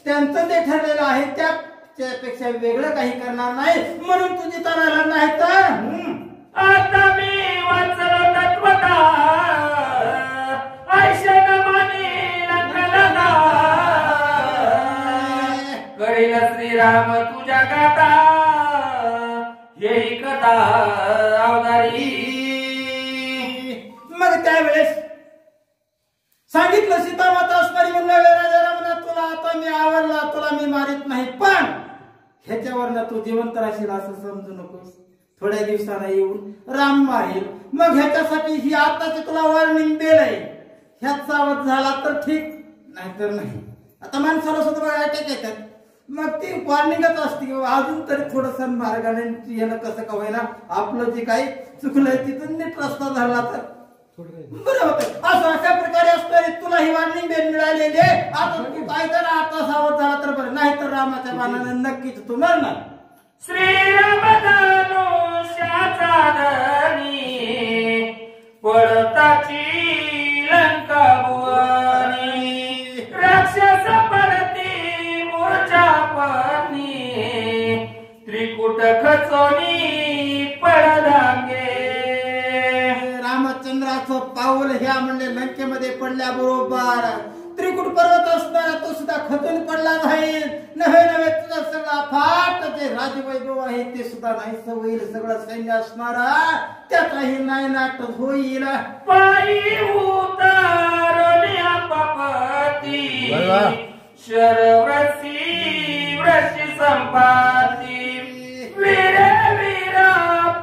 त्यांचं ते ठरलेलं आहे त्यापेक्षा वेगळं काही करणार नाही. म्हणून तुझी तराला नाही तर आता मी वाचलो तत्वता ऐशन मानी लंकलना. कळील श्रीराम तुझ्या गाता येई कथा अवतारी. मग त्यावेळेस सांगितलं सीता माता असणारी म्हणून राजा रामनाथ तुला आता मी आवडला तुला मी मारित नाही, पण ह्याच्यावरनं तू जिवंत राहशील असं समजू नकोस. थोड्या दिवसाला येऊन राम मारेल, मग ह्याच्यासाठी ही आताच तुला वॉर्निंग दिलंय. ह्यात सावध झाला तर ठीक, नाहीतर नाही. आता माणसाला सुद्धा बघा अटॅक येतात, मग ती वॉर्निंगच असते. अजून तरी थोडस मार्गाने येणं कसं का होईना आपलं जे काही चुकलंय तिथून नीट रस्ता झाला तर बरं होतं. असं अशा प्रकारे असतं. तुला ही वॉर्निंग मिळालेली आहे, आता तू काय कर, आता सावध झाला तर बरं, नाही तर रामाच्या बाणाने नक्कीच तू मरणार. श्रीराम धनुष्याचा धनी पडताची लंका भुवनी, राक्षस पडती मोर्चा पाणी, त्रिकुट खचोनी पडदांगे. रामचंद्राचं पाऊल ह्या म्हणजे लंकेमध्ये पडल्याबरोबर त्रिकुट पर्वत असणारा तो सुद्धा खचून पडला नाही. नव्हे नव्हे तुझा सगळा फाट जे राजवैभव आहे ते सुद्धा नाहीस होईल. सगळं सैन्य असणारा त्याचाही नायनाट होईल. पायी उतारल्या पापती शरवसी वृषी संपाती, वीर वीर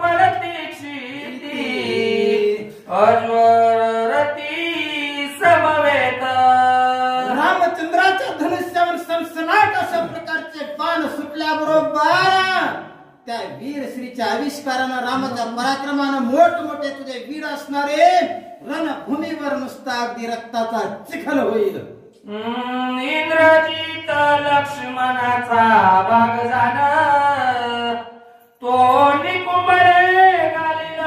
पडती क्षिती अज्वरती समवेत. रामचंद्राच्या धनुष्यावर सनसनाट अशा प्रकारचे बाण सुटल्याबरोबर त्या वीर श्रीच्या आविष्कारानं रामाच्या पराक्रमानं मोठमोठे तुझे वीर असणारे रणभूमीवर नुसता अगदी रक्ताचा चिखल होईल. इंद्रजित लक्ष्मणाचा भाग झाला, तो निकुंभरे घालील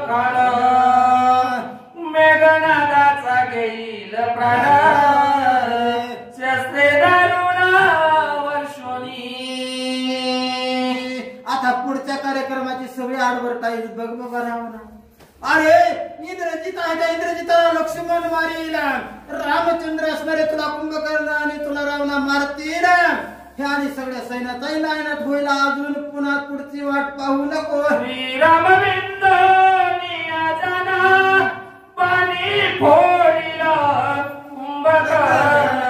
काळ, मेघनादाचा घेईल प्राण, शस्त्रे दारुण वर्षोनी. आता पुढच्या कार्यक्रमाची सगळी ऍडव्हर्टाईज बघ बघा रावणा. अरे इंद्रजित आहे, त्या इंद्रजिताला लक्ष्मण मारील, रामचंद्र असणारे तुला कुंभकर्ण आणि तुला रावणा मारतील. हे आणि सगळ्या सैन्याचाही नायनाट होईल. अजून पुन्हा पुढची वाट पाहू नको. श्रीरामविंद नियाजना पाणी फोडील कुंभकर्ण,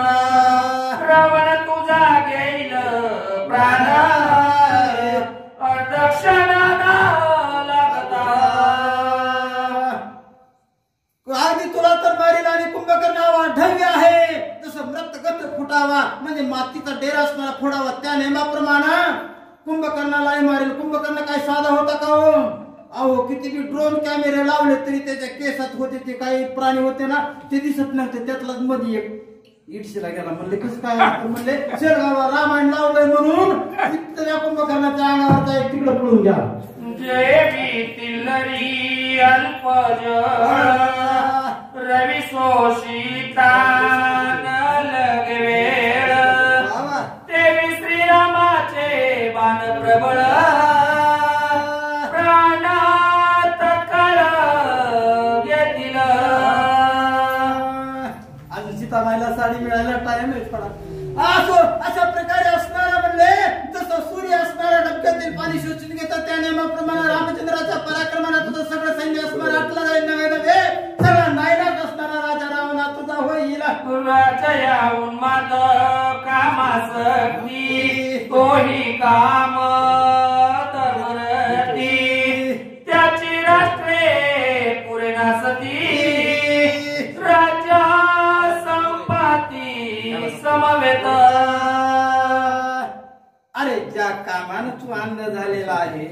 रावण तुझा घेईल प्राण, अर्धक्षणाला लागता. आधी तुला तर मारील आणि कुंभकर्ण वाढव्य आहे. जसं मृतगत फुटावा म्हणजे मातीचा डेरा असणारा फोडावा, त्या नेमाप्रमाणे कुंभकर्णालाही मारेल. कुंभकर्ण काय साधा होता का हो? अहो किती बी ड्रोन कॅमेरे लावले तरी त्याच्या केसात होते ते काही प्राणी होते ना ते दिसत नव्हते. त्यातलाच मध्ये एक इडशीला गेला. म्हणले कसं काय? म्हणले शेरगावला रामायण लावलंय म्हणून त्या कुंभकर्णाच्या अंगावर जाईल तिकडं पळून घ्या. जय तिलरी अल्पज रवी शोषिता लगवेळ, देवी श्रीरामाचे बाण प्रबळ, प्राणात काळ घेतील. अजून सीतामाईला साडी मिळायला टाइम आहे थोडा. असो अशा प्रकारे असणारा म्हणले जसं सूर्य असणारा डबक्यातील पाणी शोषून घेतात त्या नियमाप्रमाणे रामचंद्राच्या पराक्रमाने तुझं सगळं सैन्य असणार आटला जाईल. नव्हे नव्हे सगळा नायनाट असणारा राजा रावणा तुझा होईल. राजया उन्माद कामासक्ती, तोही काम धर्मरती, त्याची राष्ट्रे पुरे नासती, राज्य संपाती समवेत. अरे ज्या कामानं तू अंध झालेला आहे,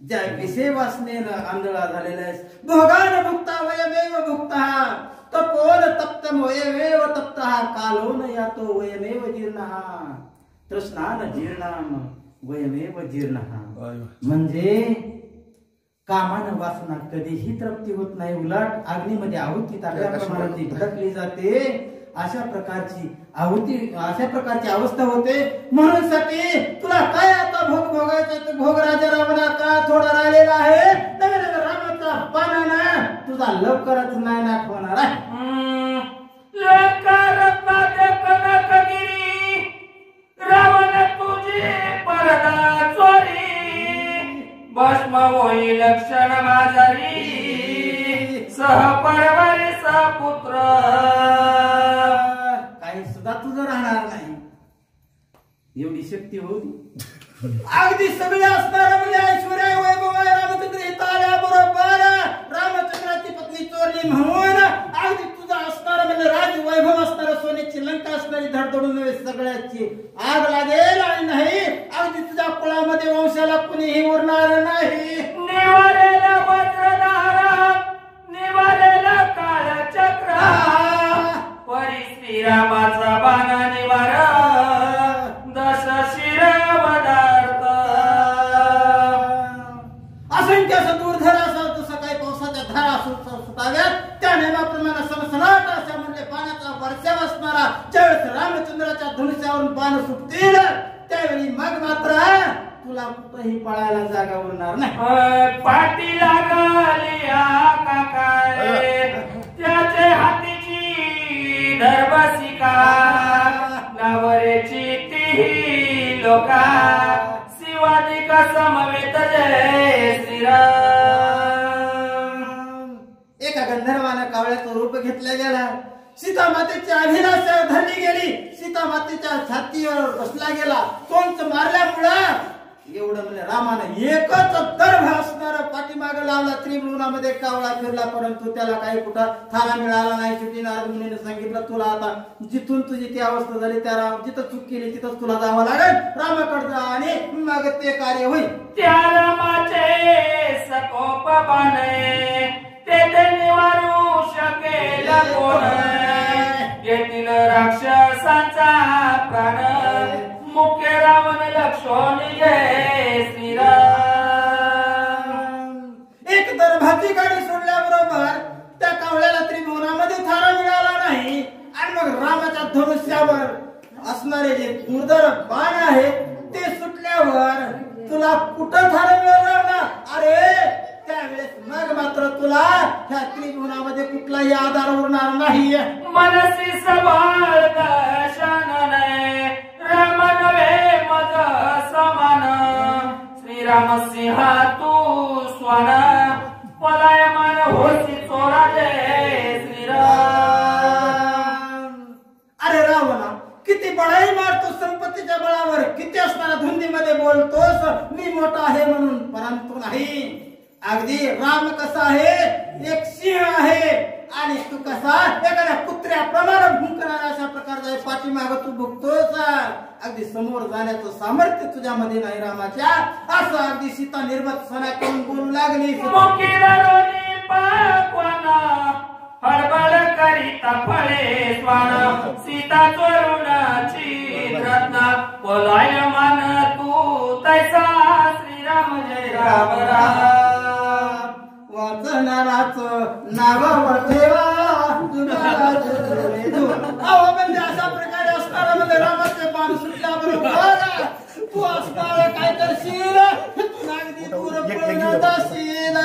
ज्या विषय वासनेनं आंधळा झालेला आहेस, भोगान भुक्ता वयमेव भुक्ता, तपोन तप्तम वयमेव तप्तः, कालोन यातो वयमेव जीर्णः, तृष्णान जीर्णाम वयमेव जीर्णः. म्हणजे कामानं वासना कधीही तृप्ती होत नाही, उलट अग्नीमध्ये आहुती टाकल्याप्रमाणे ती भडकली जाते. अशा प्रकारची अवस्था होते. म्हणून साठी तुला काय आता भोग भोगायचा? भोग राजा रावणा का थोडा राहिलेला आहे. नव्हे नव्हे रामाचा बाणानं तुझा लवकरच नायनाट होणार आहे. रावण तुझी परदा चोरी, भस्म होईल क्षण माझारी, सहपरवारी सपुत्र. काही सुद्धा तुझं राहणार नाही. एवढी शक्ती होती अगदी सगळे असणार म्हणजे ऐश्वर्या वैभव रामचंद्र इथं आल्याबरोबर रामचंद्राची पत्नी चोरली म्हणून अगदी तुझा असणार म्हणजे राज वैभव असणार सोन्याची लंका असणारी धडधडून सगळ्याची आग लागेल आणि नाही अगदी तुझ्या कुळामध्ये वंशाला कुणीही उरणार नाही. निवारेला वज्रधारा निवारेला काळचक्र परी श्रीरामाचा बाणा निवार दश शिर पदार्थ असंख्य असं दूरधर असं जसं काही पावसाच्या धारा सुटाव्यात त्या नेमाप्रमाणे सनसनाट अशा म्हणजे पाण्याचा वर्षाव असणारा ज्यावेळेस रामचंद्राच्या धनुष्यावरून बाण सुटतील त्यावेळी मग मात्र तुला कुठंही पळायला जागा उरणार नाही. पाठी लागली काय त्याचे हातीची धरबसिका नावरेची ती लोका शिवाधिक समवेत जय श्रीराम. एका गंधर्वानं कावळ्याचं रूप घेतलं गेला. सीता मातेची अभिलाषा धरली गेली. सीता मातेच्या छातीवर बसला गेला. तोंच मारल्यामुळं एवढं म्हणजे रामानं एकच दर्भ असणार पाठीमाग लावला. त्रिभुवनामध्ये कावळा फिरला परंतु त्याला काही कुठं थारा मिळाला नाही. शेवटी नारद मुनीने सांगितलं तुला आता जिथून तुझी ती अवस्था झाली त्या जिथं चूक केली तिथंच तुला जावं लागेल रामाकडे आणि मग ते कार्य होईल. त्या रामाचे सकोप बाणे ते निवारू शकेल कोण येथील राक्षसांचा प्राण मुख्य रावण लक्ष्मण जय श्रीराम. एक दर्भाची गाडी सोडल्याबरोबर त्या कावळ्याला त्रिभुवनामध्ये थारा मिळाला नाही आणि मग रामाच्या धनुष्यावर असणारे जे दुर्धर बाण आहे ते सुटल्यावर तुला कुठं थारा मिळाला ना. अरे त्यावेळेस मग मात्र तुला ह्या त्रिभुवनामध्ये कुठलाही आधार उरणार नाही. मनसी सवाल दशानन राम नवे मज समान श्रीराम सिंहा तू स्वान पलायमान होसी चोरा जय श्रीराम. अरे रावणा किती बळाई मारतो संपत्तीच्या बळावर किती असणारा धुंदीमध्ये बोलतोस मी मोठा आहे म्हणून परंतु नाही. अगदी राम कसा आहे एक सिंह आहे आणि तू कसा एखाद्या कुत्र्याप्रमाणे भुंकणारा अशा प्रकारचा पाठीमाग तू भुगतोस. अगदी समोर जाण्याचं सामर्थ्य तुझ्यामध्ये नाही रामाच्या असं अगदी सीता निर्वत्सना करून बोलू लागली. हडबड करीता फळे स्वान सीता चोरुणाची रत्न पलायमान तू तैसा श्रीराम जय राम राम. वाचणाराच नाव ठेवा म्हणजे अशा प्रकारे असणारा म्हणजे रामाचे बाण सुटल्याबरोबर तू असणार काय करशील अगदी दूर पळून जाशील.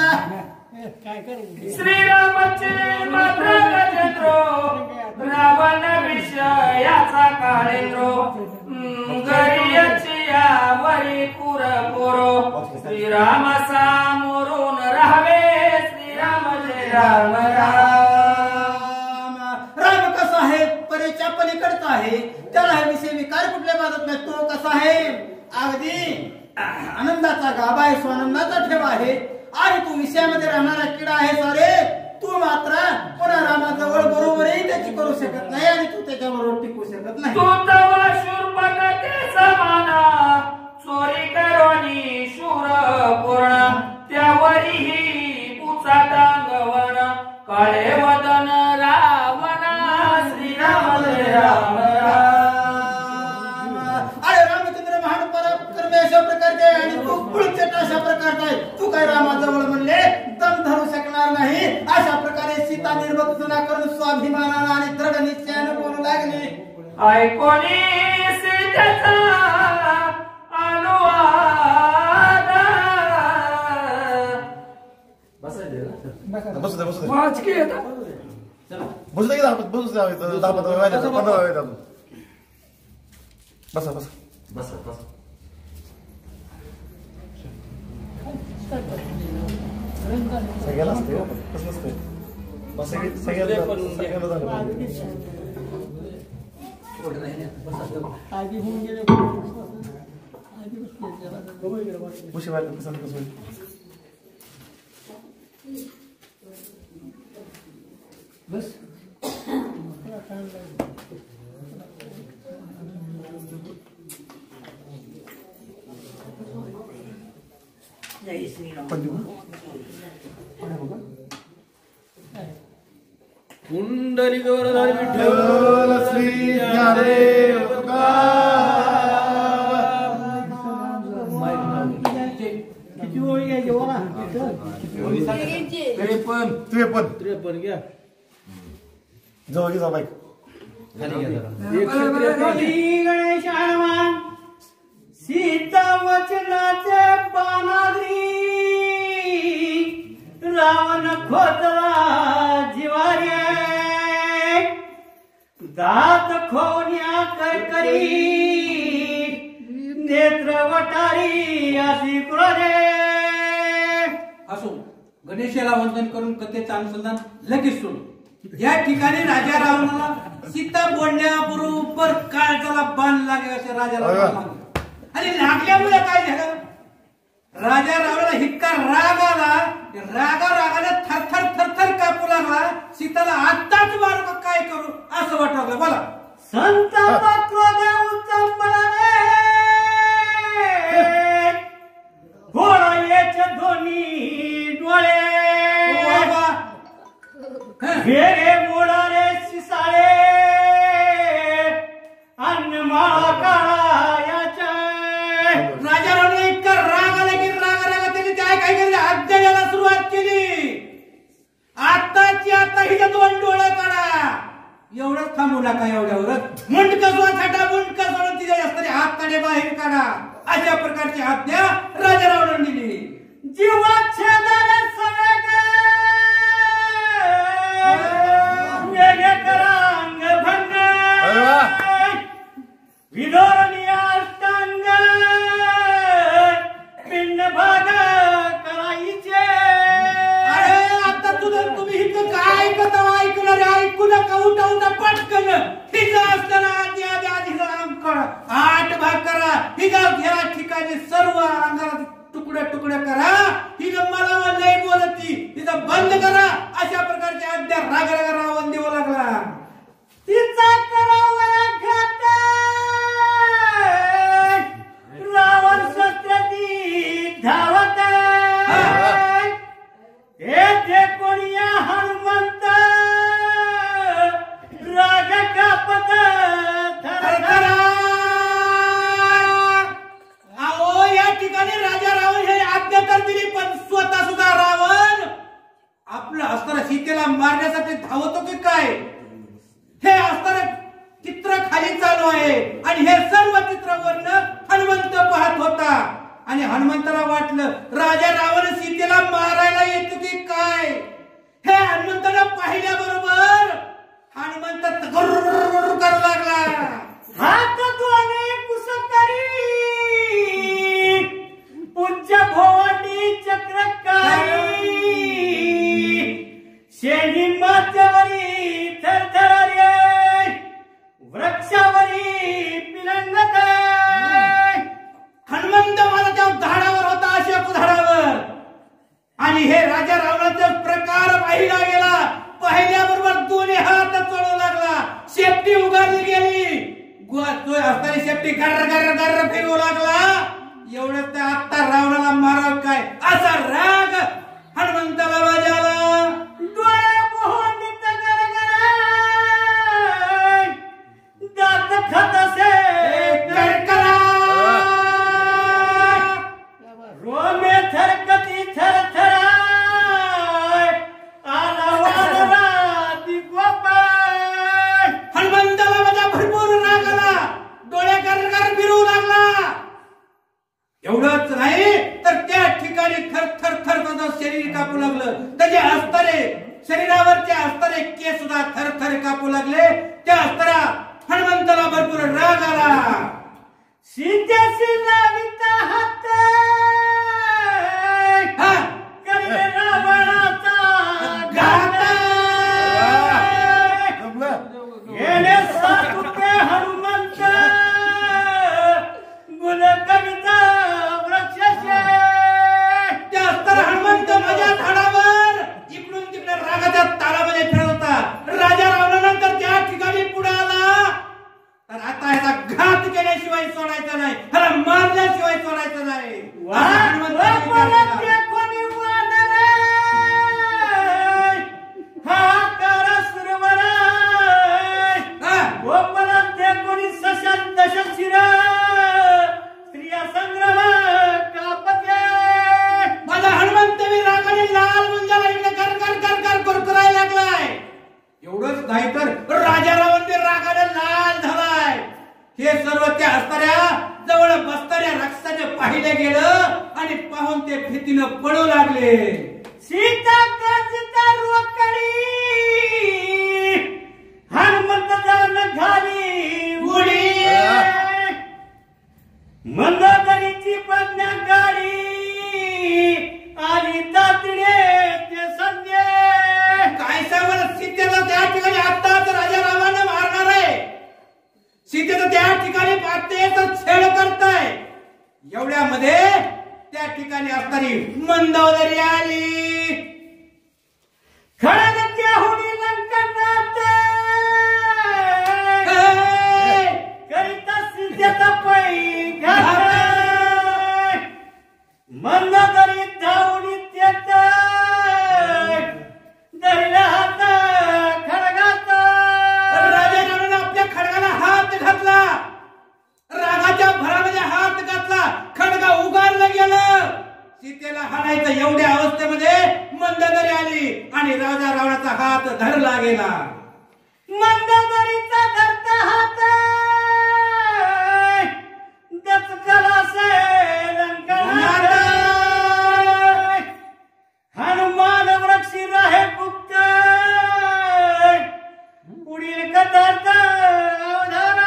श्रीरामाचे मात्र गजेंद्रो रावण विषयाचा काळेंद्रो गरियाची यावरी पुर पोरो श्रीराम सामोरून राहावे श्रीराम जय राम राम. राम कसा आहे परीच्या पलीकडचा आहे त्याला हे विषय विकार कुठले बाजत नाही. तो कसा आहे अगदी आनंदाचा गाभा आहे स्वानंदाचा ठेवा आहे आणि तू विषयामध्ये राहणारा किडा आहे सारे. तू मात्र पुन्हा रामाजवळ बरोबरही त्याची करू शकत नाही आणि तू त्याच्याबरोबर टिकू शकत नाही. तू तवा शूरपणखे समाना चोरी करोनी शूर पूर्ण त्यावरीही पुचा टांगवण काळे वदन रावणा श्रीराम जय राम राम. अरे रामचंद्र महान पराक्रमी अशा प्रकारचे आणि तू कुळचट अशा प्रकारचा आहे. तू काय रामाजवळ म्हणले दम धरू शकणार नाही. अशा प्रकारे सीता निर्वत्सना करून स्वाभिमानानं आणि दृढ निश्चयानं बोलू लागली. ऐकोनी सीतेचा अनुवाद बसू दे बसू दे वाचकी येतात बसू दे की बसू दे 10-15 वेळा 15 वेळा अजून बसा बसा बस बस सगळ्याला असते कसं नसते सगळ्याला झालं आधी होऊन गेले उशी बाहेर कसं कसं होईल बस पण देऊ कुंडली गौरधारी विठ्ठल श्री ज्ञानदेव किती ओळी घ्यायची बोला 53 घ्या जवळ घे जा बाईक गणेश हनुमान सीता वचनाचे पानाग्री रावण खोतला जिवारे दात खोन्या करकरी नेत्र वटारी अशी क्रोधे. असो गणेशाला वंदन करून कथेचं अनुसंधान लगेच सोडू. या ठिकाणी राजा रावणाला सीता बोलण्याबरोबर काळजाला बाण लागेल असे राजा रावणाला आणि लागल्यामुळे काय झालं राजा रावणाला इतका राग आला रागाने थरथर थरथर कापू लागला. सीताला आत्ताच मारू का काय करू असं वाटू लागलं. बोला संताप क्रोधे उच्चंबळाने घोडायचे दोन्ही डोळे घेरे मोडारे शिसाळे अन्नमाळा काळायाच्या. राजा रावणाला इतका राग आला की रागा त्याने काय काय केलं हत्या द्यायला सुरुवात केली. आताची आता हिचे 2 डोळे काढा एवढंच थांबू नका एवढ्यावरच मुंडका सोडा मुंडका सोडून तिच्या जास्त हात काढे बाहेर काढा अशा प्रकारची आज्ञा राजा रावणाने दिली. जीवाच्छेदाने वेगे करांग भंग विधोरणी अष्टांग पिंड भाग करायचे. अरे आता तुम्ही इथं काय ऐकता ऐकणार ऐकू नका उठा उठा पटकन हिचं असताना आधी आधी आधी अंकळ 8 भाग करा. हिला या ठिकाणी सर्व अंगाला तुकडे तुकडे करा. हिला मला नाही बोलती तिथं बंद करा अशा प्रकारची आज्ञा राग रावण देऊ लागला. तिचा करावया घात रावण शस्त्रती धावत येथे कोणिया हनुमंत राग कापत करा. अहो या ठिकाणी राजा रावण हे आज्ञा तर दिली पण स्वतः सुद्धा रावण आपलं असताना सीतेला मारण्यासाठी धावतो की काय हे असताना चित्र खाली चालू आहे आणि हे सर्व चित्र वरनं हनुमंत पाहत होता आणि हनुमंताला वाटलं राजा रावण सीतेला मारायला येतो की काय. हे हनुमंताला पाहिल्याबरोबर हनुमंत करू लागला. हात दोन्ही कुसकरी पूज्य भवानी चक्रकारी शेणी माथ्यावरी थरथरारे वृक्षावरी पिलंगत. हनुमंत मला त्या झाडावर होता अशोक झाडावर आणि हे राजा रावणाचा प्रकार पाहिला गेला. पाहिल्याबरोबर दोन्ही हात चढवू लागला. शेपटी उगारली गेली असताना शेपटी गर्र गर्र गर्र फिरवू लागला. एवढं तर आता रावणाला माराव काय असा राग हनुमंताला वाजाला. डोळे मोहनीत गरगर दात खातसे करकरा. रोमे थरकती थरथराय आला वानरा दिगोपाय. हनुमंताला माझा भरपूर राग आला. डोळे गर्र गर्र फिरवू लागला. एवढंच नाही तर त्या ठिकाणी थर थर थर त्याचं शरीर कापू लागलं. त्याचे हस्तरे शरीरावरचे हस्तरे केस सुद्धा थर थर कापू लागले. त्या हस्तरा हनुमंताला भरपूर राग आला. सीतेशी लाविता हात करले रावणाचा घात. येणे सातुके हनुमंत गुण कविता पाहिलं गेलं आणि पाहून ते भीतीनं पळू लागले. सीता रोकडी हनुमंत जाण घाली उडी मंदादरीची प्रज्ञा गाडी आणि तातडे ते संजय. काय सांगणार सीतेला त्या ठिकाणी आत्ताच राजा रामानं मारणार आहे. सीतेचं त्या ठिकाणी पाहते छेड करताय. एवढ्यामध्ये त्या ठिकाणी असणारी मंदावदरी आली. खडगच्या हुडी लंकनात करिता सीतेचा पै घात मंदादरी धावडी येत धरला हात खडगात. राजा रामानं आपल्या खडगाला हात घातला. रागाच्या भरामध्ये हात घातला. खडगा उगारलं गेलं. सीतेला हाणायचं एवढ्या अवस्थेमध्ये मंदादरी आली आणि राजा रावणाचा हात धरला गेला. मंदादरीचा धरता हात दचकला से लंकनात. हनुमान वृक्षी राहे गुप्त पुढील कथार्थ अवधान.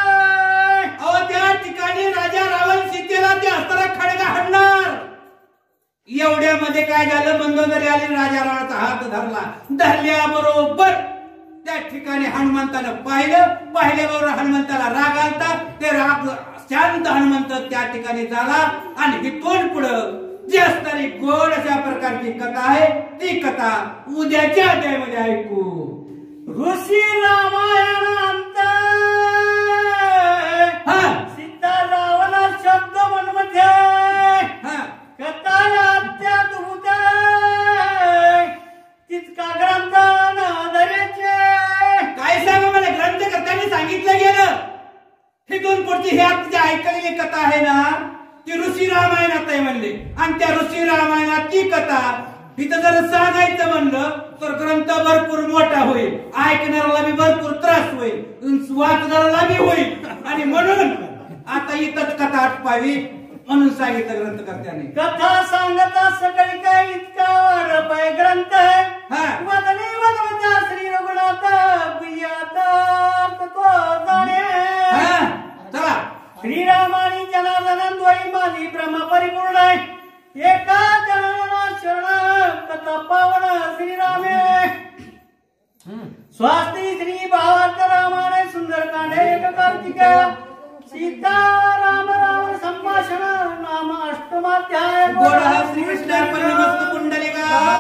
अहो त्या ठिकाणी राजा रावण सीतेला ते असताना खडगा हाणणार. एवढ्यामध्ये काय झालं मंदोदरी आली राजा रावणाचा हात धरला. धरल्याबरोबर त्या ठिकाणी हनुमंतानं पाहिल्याबरोबर हनुमंताला राग आलता. ते राग शांत हनुमंत त्या ठिकाणी झाला आणि इथून पुढं जी असणारी गोड अशा प्रकारची कथा आहे ती कथा उद्याच्या अध्यायामध्ये ऐकू. ऋषी रामायणांत सीता रावणा शब्द मनमध्ये कथा अत्याद्भुत तितका ग्रंथ धरायचे. काय सांगा मला ग्रंथकर्त्यांनी सांगितलं गेलं. इथून पुढची ही आपली ऐकलेली कथा आहे ना ती ऋषी रामायणात आहे म्हणले. आणि त्या ऋषी रामायणात ती कथा इथं जर सांगायचं म्हणलं तर ग्रंथ भरपूर मोठा होईल. ऐकणाऱ्याला बी भरपूर त्रास होईल. वाचणाऱ्याला बी होईल. आणि म्हणून आता इथंच कथा आटपावी म्हणून सांगितलं ग्रंथकर्त्याने. कथा सांगता सकाळी काय इतका वाढपाय ग्रंथ वदनी वदवता श्री रघुनाथ बियात तो जाणे. चला श्रीरामानी जनार्दन द्वयी माली ब्रह्म परिपूर्ण आहे. एका जनाला शरण कथा पावन श्रीरामे. स्वास्ती श्री भावार्थ रामाने सुंदर कांडे एक कार्तिका सीता राम रावण संभाषण नाम अष्टमाध्याय. गोड श्रीकृष्ण पुंडलिका.